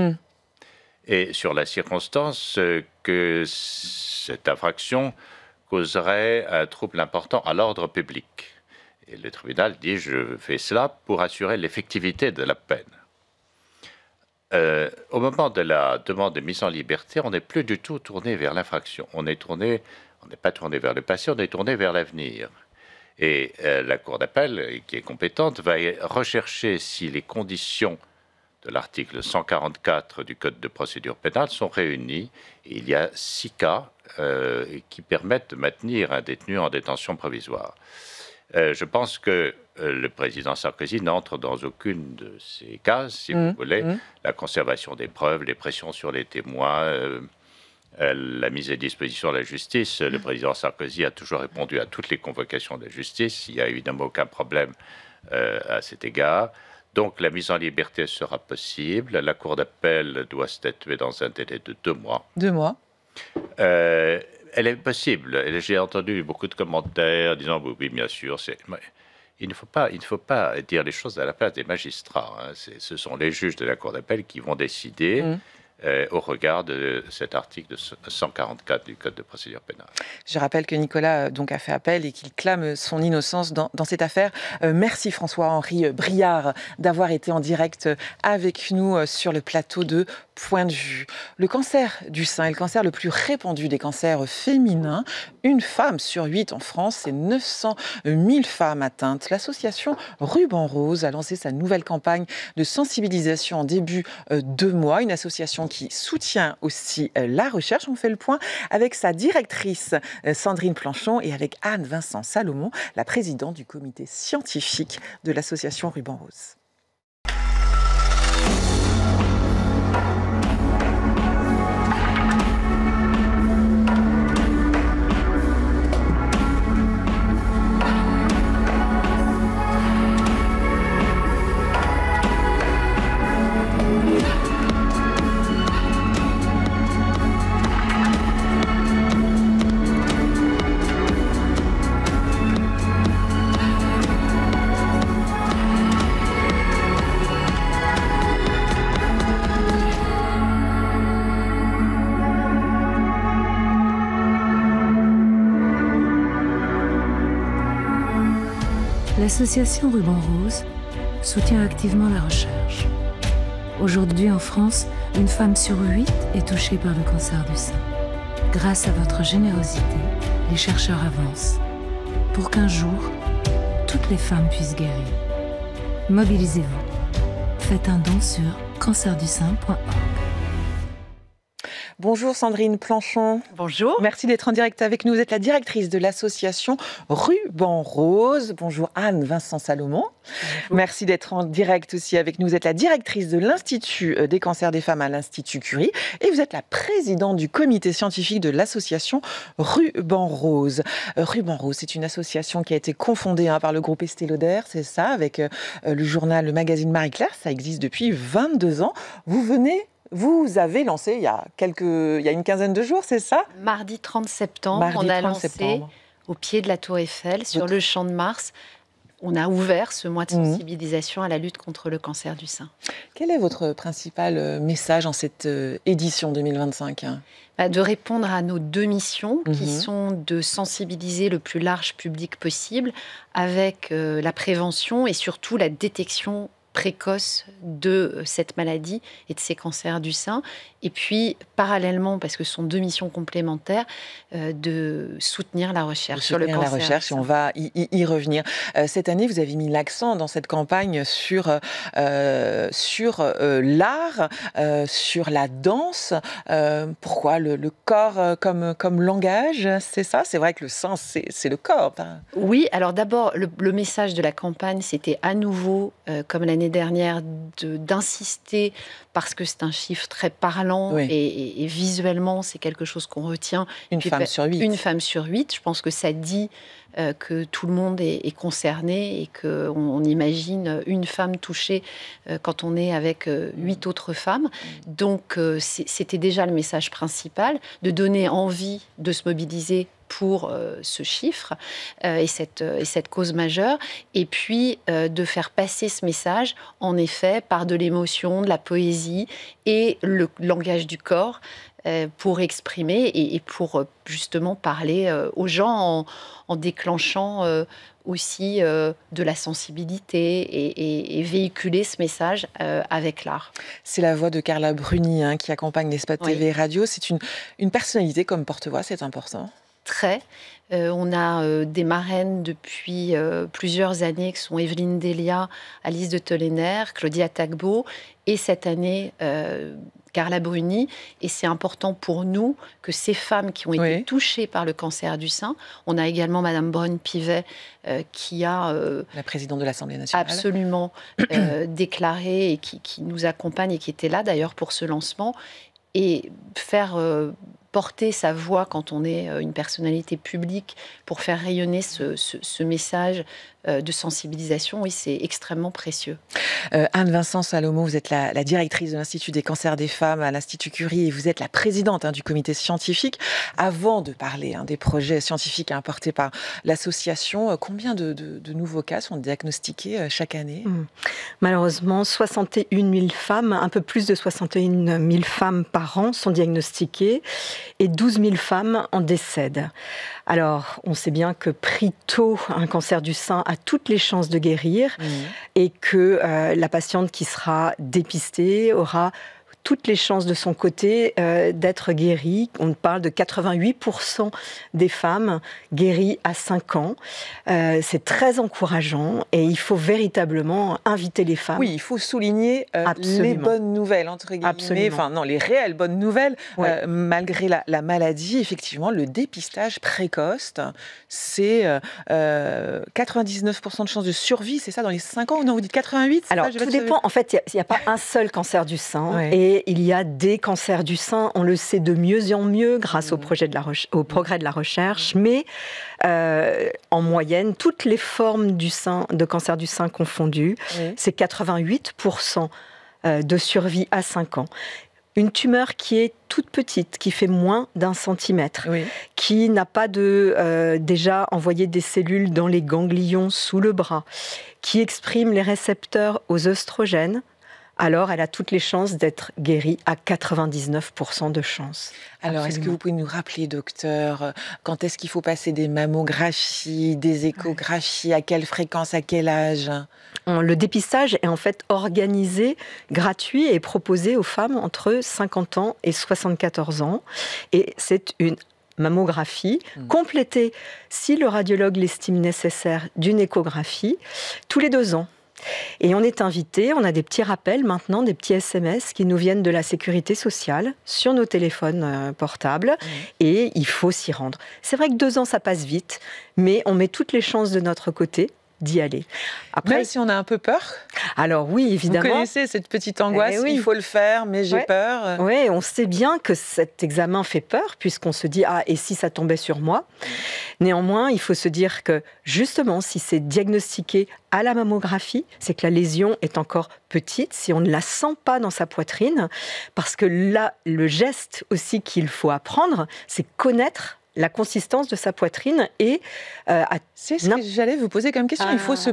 et sur la circonstance que cette infraction causerait un trouble important à l'ordre public. Et le tribunal dit « je fais cela pour assurer l'effectivité de la peine ». Au moment de la demande de mise en liberté, on n'est plus du tout tourné vers l'infraction. On n'est pas tourné vers le passé, on est tourné vers l'avenir. Et la Cour d'appel, qui est compétente, va rechercher si les conditions de l'article 144 du Code de procédure pénale sont réunies. Et il y a 6 cas qui permettent de maintenir un détenu en détention provisoire. Je pense que le président Sarkozy n'entre dans aucune de ces cas, si vous voulez. La conservation des preuves, les pressions sur les témoins, la mise à disposition de la justice. Le président Sarkozy a toujours répondu à toutes les convocations de la justice. Il n'y a évidemment aucun problème à cet égard. Donc la mise en liberté sera possible. La Cour d'appel doit statuer dans un délai de 2 mois. 2 mois. Elle est possible. J'ai entendu beaucoup de commentaires disant oui, bien sûr. Il ne faut pas dire les choses à la place des magistrats. Ce sont les juges de la Cour d'appel qui vont décider au regard de cet article 144 du Code de procédure pénale. Je rappelle que Nicolas donc, a fait appel et qu'il clame son innocence dans cette affaire. Merci François-Henri Briard d'avoir été en direct avec nous sur le plateau de Point de vue. Le cancer du sein est le cancer le plus répandu des cancers féminins. 1 femme sur 8 en France, c'est 900 000 femmes atteintes. L'association Ruban Rose a lancé sa nouvelle campagne de sensibilisation en début de mois. Une association qui soutient aussi la recherche. On fait le point avec sa directrice Sandrine Planchon et avec Anne-Vincent Salomon, la présidente du comité scientifique de l'association Ruban Rose. L'association Ruban Rose soutient activement la recherche. Aujourd'hui en France, 1 femme sur 8 est touchée par le cancer du sein. Grâce à votre générosité, les chercheurs avancent pour qu'un jour, toutes les femmes puissent guérir. Mobilisez-vous. Faites un don sur cancerdusein.org. Bonjour Sandrine Planchon. Bonjour. Merci d'être en direct avec nous. Vous êtes la directrice de l'association Ruban Rose. Bonjour Anne-Vincent Salomon. Bonjour. Merci d'être en direct aussi avec nous. Vous êtes la directrice de l'Institut des cancers des femmes à l'Institut Curie. Et vous êtes la présidente du comité scientifique de l'association Ruban Rose. Ruban Rose, c'est une association qui a été confondée par le groupe Estée Lauder, c'est ça, avec le magazine Marie-Claire. Ça existe depuis 22 ans. Vous avez lancé il y a une quinzaine de jours, c'est ça? Mardi 30 septembre, on a lancé au pied de la Tour Eiffel, sur le Champ de Mars. On a ouvert ce mois de sensibilisation à la lutte contre le cancer du sein. Quel est votre principal message en cette édition 2025 ? De répondre à nos 2 missions, qui sont de sensibiliser le plus large public possible avec la prévention et surtout la détection précoce de cette maladie et de ces cancers du sein. Et puis, parallèlement, parce que ce sont 2 missions complémentaires, de soutenir la recherche sur le cancer. La recherche, et on va y revenir. Cette année, vous avez mis l'accent dans cette campagne sur l'art, sur la danse. Pourquoi le corps comme langage, c'est ça? C'est vrai que le sein, c'est le corps. Oui, alors d'abord, le message de la campagne, c'était à nouveau, comme l'année dernière, d'insister, parce que c'est un chiffre très parlant, oui. et visuellement, c'est quelque chose qu'on retient. Une femme sur 8. Une femme sur 8. Je pense que ça dit que tout le monde est concerné et qu'on imagine une femme touchée quand on est avec 8 autres femmes. Donc, c'était déjà le message principal, de donner envie de se mobiliser pour ce chiffre et cette cause majeure, et puis de faire passer ce message, en effet, par de l'émotion, de la poésie et le langage du corps, pour exprimer et pour justement parler aux gens en déclenchant aussi de la sensibilité et véhiculer ce message avec l'art. C'est la voix de Carla Bruni qui accompagne les spots TV et radio. C'est une personnalité comme porte-voix, c'est important. Très. On a des marraines depuis plusieurs années qui sont Evelyne Delia, Alice de Tollener, Claudia Tagbo et cette année Carla Bruni. Et c'est important pour nous que ces femmes qui ont été touchées par le cancer du sein, on a également Madame Braun-Pivet qui a... la présidente de l'Assemblée nationale. Absolument déclaré et qui nous accompagne et qui était là d'ailleurs pour ce lancement. Et faire... porter sa voix quand on est une personnalité publique pour faire rayonner ce message de sensibilisation, oui, c'est extrêmement précieux. Anne-Vincent Salomon, vous êtes la directrice de l'Institut des cancers des femmes à l'Institut Curie et vous êtes la présidente du comité scientifique. Avant de parler des projets scientifiques portés par l'association, combien de nouveaux cas sont diagnostiqués chaque année? Malheureusement, 61 000 femmes, un peu plus de 61 000 femmes par an sont diagnostiquées et 12 000 femmes en décèdent. Alors, on sait bien que pris tôt, un cancer du sein a toutes les chances de guérir et que la patiente qui sera dépistée aura toutes les chances de son côté d'être guérie. On parle de 88% des femmes guéries à 5 ans. C'est très encourageant et il faut véritablement inviter les femmes. Oui, il faut souligner les bonnes nouvelles, entre guillemets. Enfin, non, les réelles bonnes nouvelles. Malgré la maladie, effectivement, le dépistage précoce, c'est 99% de chances de survie, c'est ça, dans les 5 ans? Non, vous dites 88? Alors, tout dépend. En fait, il n'y a pas un seul cancer du sein. Et il y a des cancers du sein, on le sait de mieux en mieux grâce au progrès de la recherche, mais en moyenne, toutes les formes du sein, de cancer du sein confondues, c'est 88% de survie à 5 ans. Une tumeur qui est toute petite, qui fait moins d'1 centimètre, qui n'a pas déjà envoyé des cellules dans les ganglions sous le bras, qui exprime les récepteurs aux œstrogènes, alors elle a toutes les chances d'être guérie à 99% de chances. Alors, est-ce que vous pouvez nous rappeler, docteur, quand est-ce qu'il faut passer des mammographies, des échographies, à quelle fréquence, à quel âge? Le dépistage est en fait organisé, gratuit et proposé aux femmes entre 50 ans et 74 ans. Et c'est une mammographie complétée, si le radiologue l'estime nécessaire, d'une échographie, tous les 2 ans. Et on est invité, on a des petits rappels maintenant, des petits SMS qui nous viennent de la sécurité sociale sur nos téléphones portables et il faut s'y rendre. C'est vrai que 2 ans, ça passe vite, mais on met toutes les chances de notre côté d'y aller. Après, même si on a un peu peur? Alors oui, évidemment. Vous connaissez cette petite angoisse, il faut le faire, mais j'ai peur. Oui, on sait bien que cet examen fait peur, puisqu'on se dit, et si ça tombait sur moi? Néanmoins, il faut se dire que, justement, si c'est diagnostiqué à la mammographie, c'est que la lésion est encore petite, si on ne la sent pas dans sa poitrine, parce que là, le geste aussi qu'il faut apprendre, c'est connaître la consistance de sa poitrine et... c'est ce que j'allais vous poser comme question. Il faut se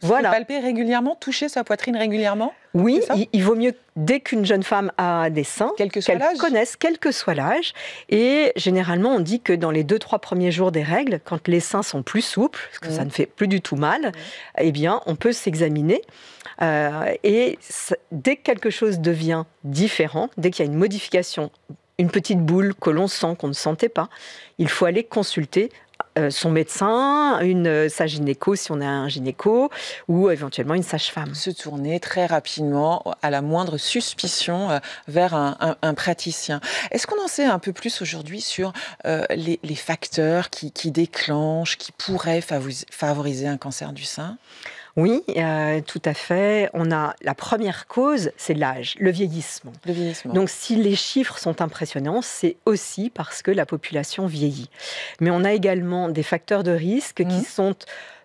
Voilà. Palper régulièrement, toucher sa poitrine régulièrement? Oui, il vaut mieux, dès qu'une jeune femme a des seins, qu'elle connaisse, quel que soit l'âge. Et généralement, on dit que dans les 2-3 premiers jours des règles, quand les seins sont plus souples, parce que ça ne fait plus du tout mal, eh bien, on peut s'examiner. Dès que quelque chose devient différent, dès qu'il y a une modification, une petite boule que l'on sent, qu'on ne sentait pas, il faut aller consulter son médecin, sa gynéco si on a un gynéco, ou éventuellement une sage-femme. Se tourner très rapidement, à la moindre suspicion, vers un praticien. Est-ce qu'on en sait un peu plus aujourd'hui sur les facteurs qui déclenchent, qui pourraient favoriser un cancer du sein ? Oui, tout à fait. On a la première cause, c'est l'âge, le vieillissement. Donc, si les chiffres sont impressionnants, c'est aussi parce que la population vieillit. Mais on a également des facteurs de risque qui sont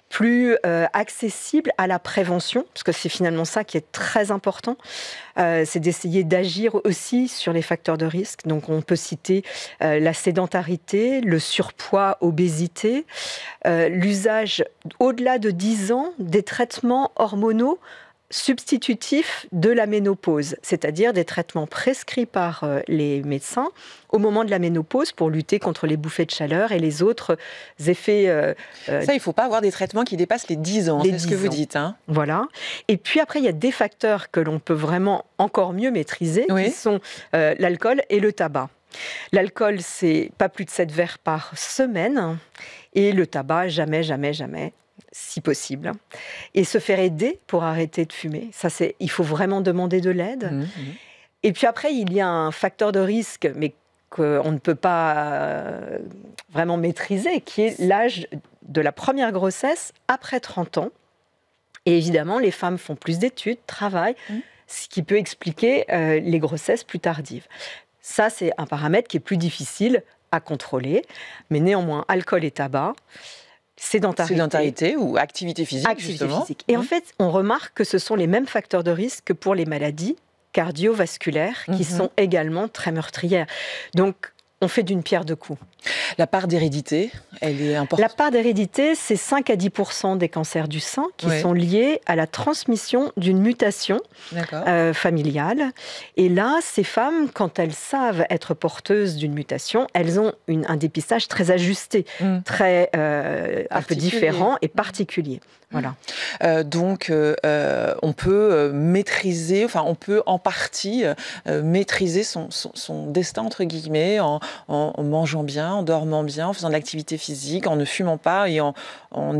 plus accessibles à la prévention, parce que c'est finalement ça qui est très important, c'est d'essayer d'agir aussi sur les facteurs de risque. Donc on peut citer la sédentarité, le surpoids, obésité, l'usage au-delà de 10 ans des traitements hormonaux substitutifs de la ménopause, c'est-à-dire des traitements prescrits par les médecins au moment de la ménopause pour lutter contre les bouffées de chaleur et les autres effets... Ça, il ne faut pas avoir des traitements qui dépassent les 10 ans, c'est ce que vous dites. Hein. Voilà. Et puis après, il y a des facteurs que l'on peut vraiment encore mieux maîtriser, qui sont l'alcool et le tabac. L'alcool, c'est pas plus de 7 verres par semaine, et le tabac, jamais, jamais, jamais, si possible. Et se faire aider pour arrêter de fumer. Ça, il faut vraiment demander de l'aide. Et puis après, il y a un facteur de risque, mais qu'on ne peut pas vraiment maîtriser, qui est l'âge de la première grossesse après 30 ans. Et évidemment, les femmes font plus d'études, travaillent, ce qui peut expliquer les grossesses plus tardives. Ça, c'est un paramètre qui est plus difficile à contrôler. Mais néanmoins, alcool et tabac, sédentarité ou activité physique, justement. Et en fait, on remarque que ce sont les mêmes facteurs de risque que pour les maladies cardiovasculaires qui sont également très meurtrières. Donc, on fait d'une pierre deux coups. La part d'hérédité, elle est importante. La part d'hérédité, c'est 5 à 10% des cancers du sein qui sont liés à la transmission d'une mutation familiale. Et là, ces femmes, quand elles savent être porteuses d'une mutation, elles ont un dépistage très ajusté, très un peu différent et particulier. Voilà. Donc, on peut maîtriser, enfin, on peut en partie maîtriser son destin, entre guillemets, en mangeant bien, en dormant bien, en faisant de l'activité physique, en ne fumant pas et en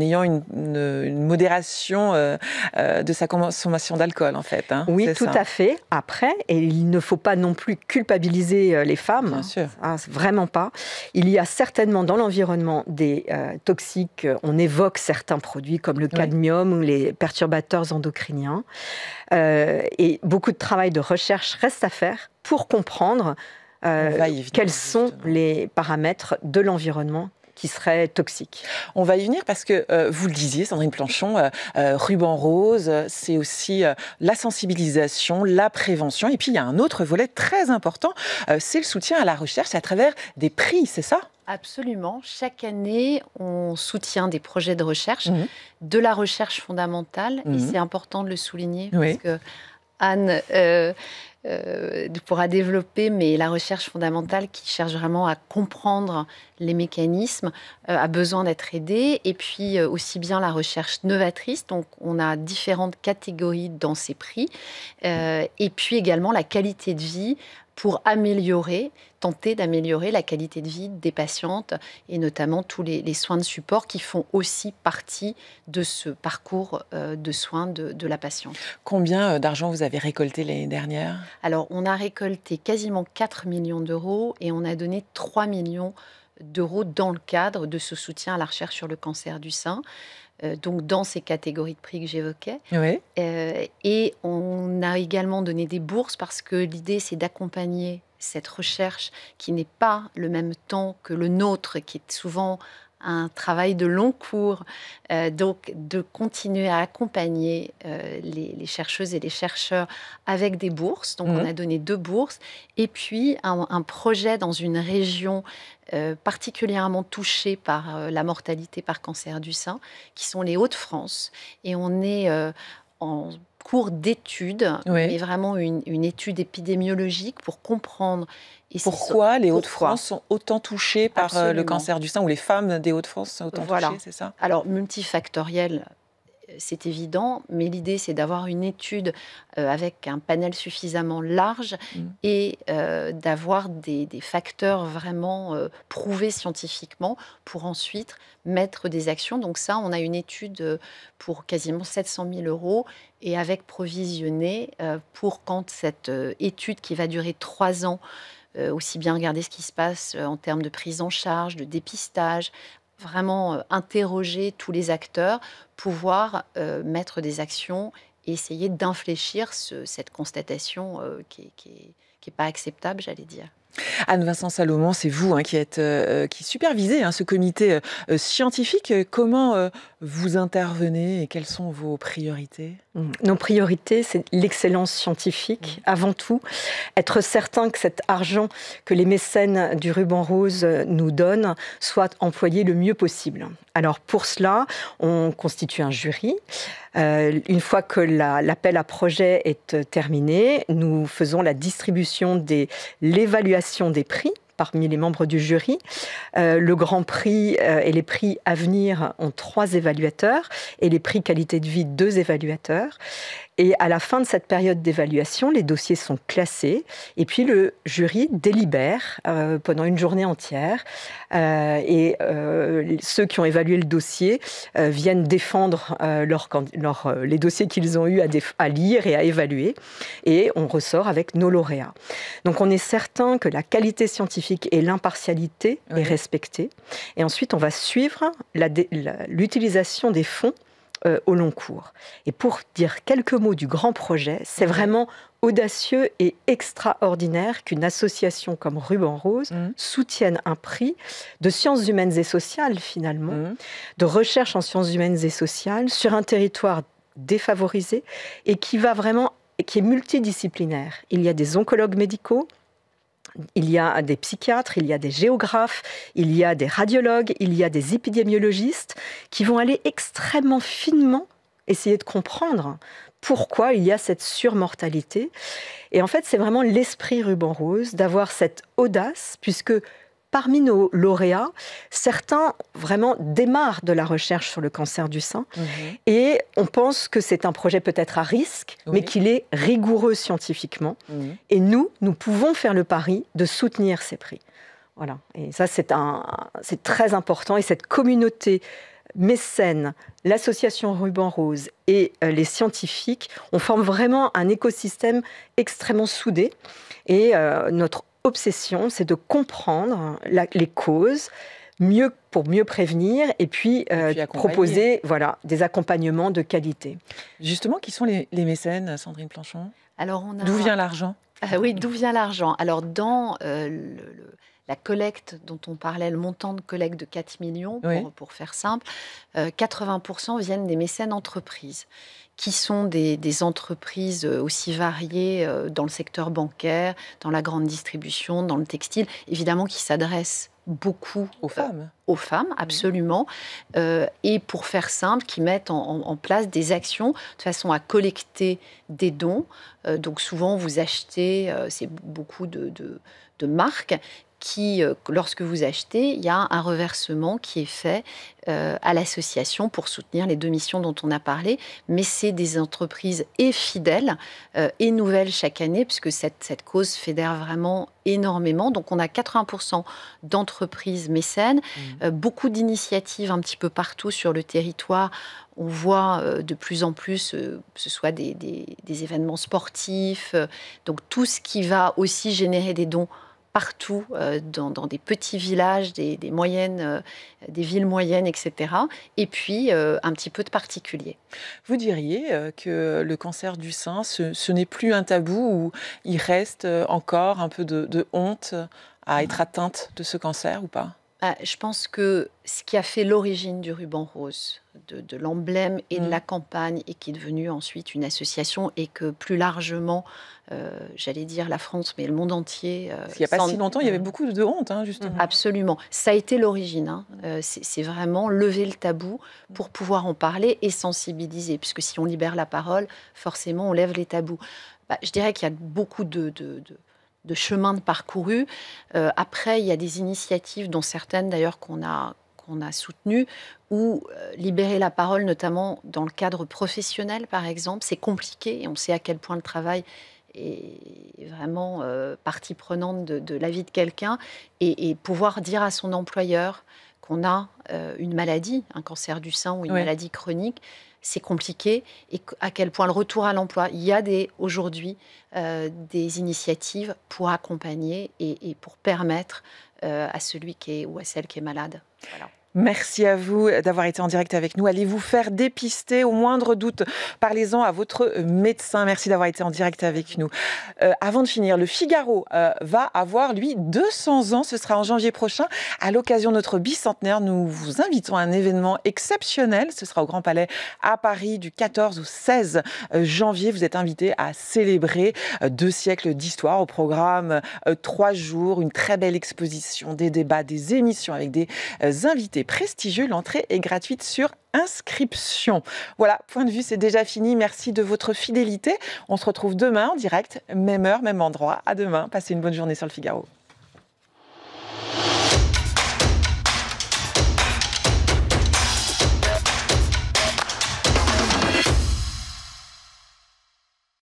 ayant une modération de sa consommation d'alcool, en fait. Hein, oui, tout à fait. Après, et il ne faut pas non plus culpabiliser les femmes. Bien sûr. Vraiment pas. Il y a certainement dans l'environnement des toxiques. On évoque certains produits comme le cadmium ou les perturbateurs endocriniens. Et beaucoup de travail de recherche reste à faire pour comprendre quels sont les paramètres de l'environnement qui seraient toxiques. On va y venir parce que, vous le disiez, Sandrine Planchon, Ruban Rose, c'est aussi la sensibilisation, la prévention. Et puis, il y a un autre volet très important, c'est le soutien à la recherche à travers des prix, c'est ça ? Absolument. Chaque année, on soutient des projets de recherche, de la recherche fondamentale. Et c'est important de le souligner parce que Anne pourra développer, mais la recherche fondamentale qui cherche vraiment à comprendre les mécanismes a besoin d'être aidée. Et puis aussi bien la recherche novatrice, donc on a différentes catégories dans ces prix. Et puis également la qualité de vie pour tenter d'améliorer la qualité de vie des patientes et notamment tous les soins de support qui font aussi partie de ce parcours de soins de la patiente. Combien d'argent vous avez récolté l'année dernière ? Alors, on a récolté quasiment 4 millions d'euros et on a donné 3 millions d'euros dans le cadre de ce soutien à la recherche sur le cancer du sein. Donc dans ces catégories de prix que j'évoquais. Et on a également donné des bourses parce que l'idée, c'est d'accompagner cette recherche qui n'est pas le même temps que le nôtre, qui est souvent un travail de long cours, donc de continuer à accompagner les chercheuses et les chercheurs avec des bourses. Donc on a donné 2 bourses et puis un projet dans une région particulièrement touchée par la mortalité par cancer du sein, qui sont les Hauts-de-France. Et on est en cours d'étude, mais vraiment une étude épidémiologique pour comprendre. Pourquoi les Hauts-de-France sont autant touchés par le cancer du sein, ou les femmes des Hauts-de-France sont autant touchées, c'est ça? Alors, multifactoriel, c'est évident, mais l'idée, c'est d'avoir une étude avec un panel suffisamment large et d'avoir des facteurs vraiment prouvés scientifiquement pour ensuite mettre des actions. Donc ça, on a une étude pour quasiment 700 000 € et avec provisionné pour quand cette étude qui va durer 3 ans, aussi bien regarder ce qui se passe en termes de prise en charge, de dépistage, vraiment interroger tous les acteurs, pouvoir mettre des actions et essayer d'infléchir cette constatation qui est pas acceptable, j'allais dire. Anne-Vincent Salomon, c'est vous qui supervisez ce comité scientifique. Comment vous intervenez et quelles sont vos priorités? Nos priorités, c'est l'excellence scientifique, avant tout. Être certain que cet argent que les mécènes du Ruban Rose nous donnent soit employé le mieux possible. Alors pour cela, on constitue un jury. Une fois que l'appel à projet est terminé, nous faisons la distribution l'évaluation des prix parmi les membres du jury. Le Grand Prix et les prix Avenir ont 3 évaluateurs et les prix Qualité de vie 2 évaluateurs. Et à la fin de cette période d'évaluation, les dossiers sont classés et puis le jury délibère pendant une journée entière. Et ceux qui ont évalué le dossier viennent défendre les dossiers qu'ils ont eu à lire et à évaluer. Et on ressort avec nos lauréats. Donc on est certain que la qualité scientifique et l'impartialité est respectée. Et ensuite, on va suivre l'utilisation des fonds au long cours. Et pour dire quelques mots du grand projet, c'est vraiment audacieux et extraordinaire qu'une association comme Ruban Rose soutienne un prix de sciences humaines et sociales, finalement, de recherche en sciences humaines et sociales sur un territoire défavorisé et qui est multidisciplinaire. Il y a des oncologues médicaux, il y a des psychiatres, il y a des géographes, il y a des radiologues, il y a des épidémiologistes qui vont aller extrêmement finement essayer de comprendre pourquoi il y a cette surmortalité. Et en fait, c'est vraiment l'esprit Ruban Rose d'avoir cette audace, puisque parmi nos lauréats, certains vraiment démarrent de la recherche sur le cancer du sein et on pense que c'est un projet peut-être à risque, mais qu'il est rigoureux scientifiquement. Et nous pouvons faire le pari de soutenir ces prix. Voilà. Et ça, c'est très important. Et cette communauté mécène, l'association Ruban Rose et les scientifiques, on forme vraiment un écosystème extrêmement soudé. Et notre obsession, c'est de comprendre les causes, pour mieux prévenir et puis proposer des accompagnements de qualité. Justement, qui sont les mécènes, Sandrine Planchon? D'où vient l'argent? Oui, d'où vient l'argent? Alors, dans la collecte dont on parlait, le montant de collecte de 4 millions, pour faire simple, 80% viennent des mécènes entreprises, qui sont des entreprises aussi variées dans le secteur bancaire, dans la grande distribution, dans le textile, évidemment qui s'adressent beaucoup aux femmes, absolument, et pour faire simple, qui mettent en place des actions de façon à collecter des dons. Donc souvent, vous achetez, c'est beaucoup de marques, qui, lorsque vous achetez, il y a un reversement qui est fait à l'association pour soutenir les 2 missions dont on a parlé. Mais c'est des entreprises et fidèles et nouvelles chaque année, puisque cette cause fédère vraiment énormément. Donc on a 80% d'entreprises mécènes, beaucoup d'initiatives un petit peu partout sur le territoire. On voit de plus en plus, que ce soit des événements sportifs, donc tout ce qui va aussi générer des dons partout, dans des petits villages, des villes moyennes, etc. Et puis, un petit peu de particulier. Vous diriez que le cancer du sein, ce n'est plus un tabou, où il reste encore un peu de honte à être atteinte de ce cancer ou pas? Je pense que ce qui a fait l'origine du ruban rose, de l'emblème et de la campagne, et qui est devenu ensuite une association, et que plus largement, j'allais dire la France, mais le monde entier... Il n'y a pas si longtemps, il y avait beaucoup de honte, justement. Absolument. Ça a été l'origine. C'est vraiment lever le tabou pour pouvoir en parler et sensibiliser, puisque si on libère la parole, forcément, on lève les tabous. Je dirais qu'il y a beaucoup de chemin de parcouru. Après, il y a des initiatives, dont certaines d'ailleurs qu'on a soutenues, où libérer la parole, notamment dans le cadre professionnel, par exemple, c'est compliqué, et on sait à quel point le travail est vraiment partie prenante de la vie de quelqu'un, et pouvoir dire à son employeur qu'on a une maladie, un cancer du sein ou une maladie chronique, c'est compliqué, et à quel point le retour à l'emploi, il y a aujourd'hui des initiatives pour accompagner et pour permettre à celui ou à celle qui est malade. Voilà. Merci à vous d'avoir été en direct avec nous. Allez vous faire dépister au moindre doute. Parlez-en à votre médecin. Merci d'avoir été en direct avec nous. Avant de finir, le Figaro va avoir, lui, 200 ans. Ce sera en janvier prochain. À l'occasion de notre bicentenaire, nous vous invitons à un événement exceptionnel. Ce sera au Grand Palais à Paris du 14 au 16 janvier. Vous êtes invités à célébrer 2 siècles d'histoire. Au programme 3 jours, une très belle exposition, des débats, des émissions avec des invités prestigieux. L'entrée est gratuite sur inscription. Voilà, Point de vue, c'est déjà fini. Merci de votre fidélité. On se retrouve demain en direct, même heure, même endroit. À demain. Passez une bonne journée sur Le Figaro.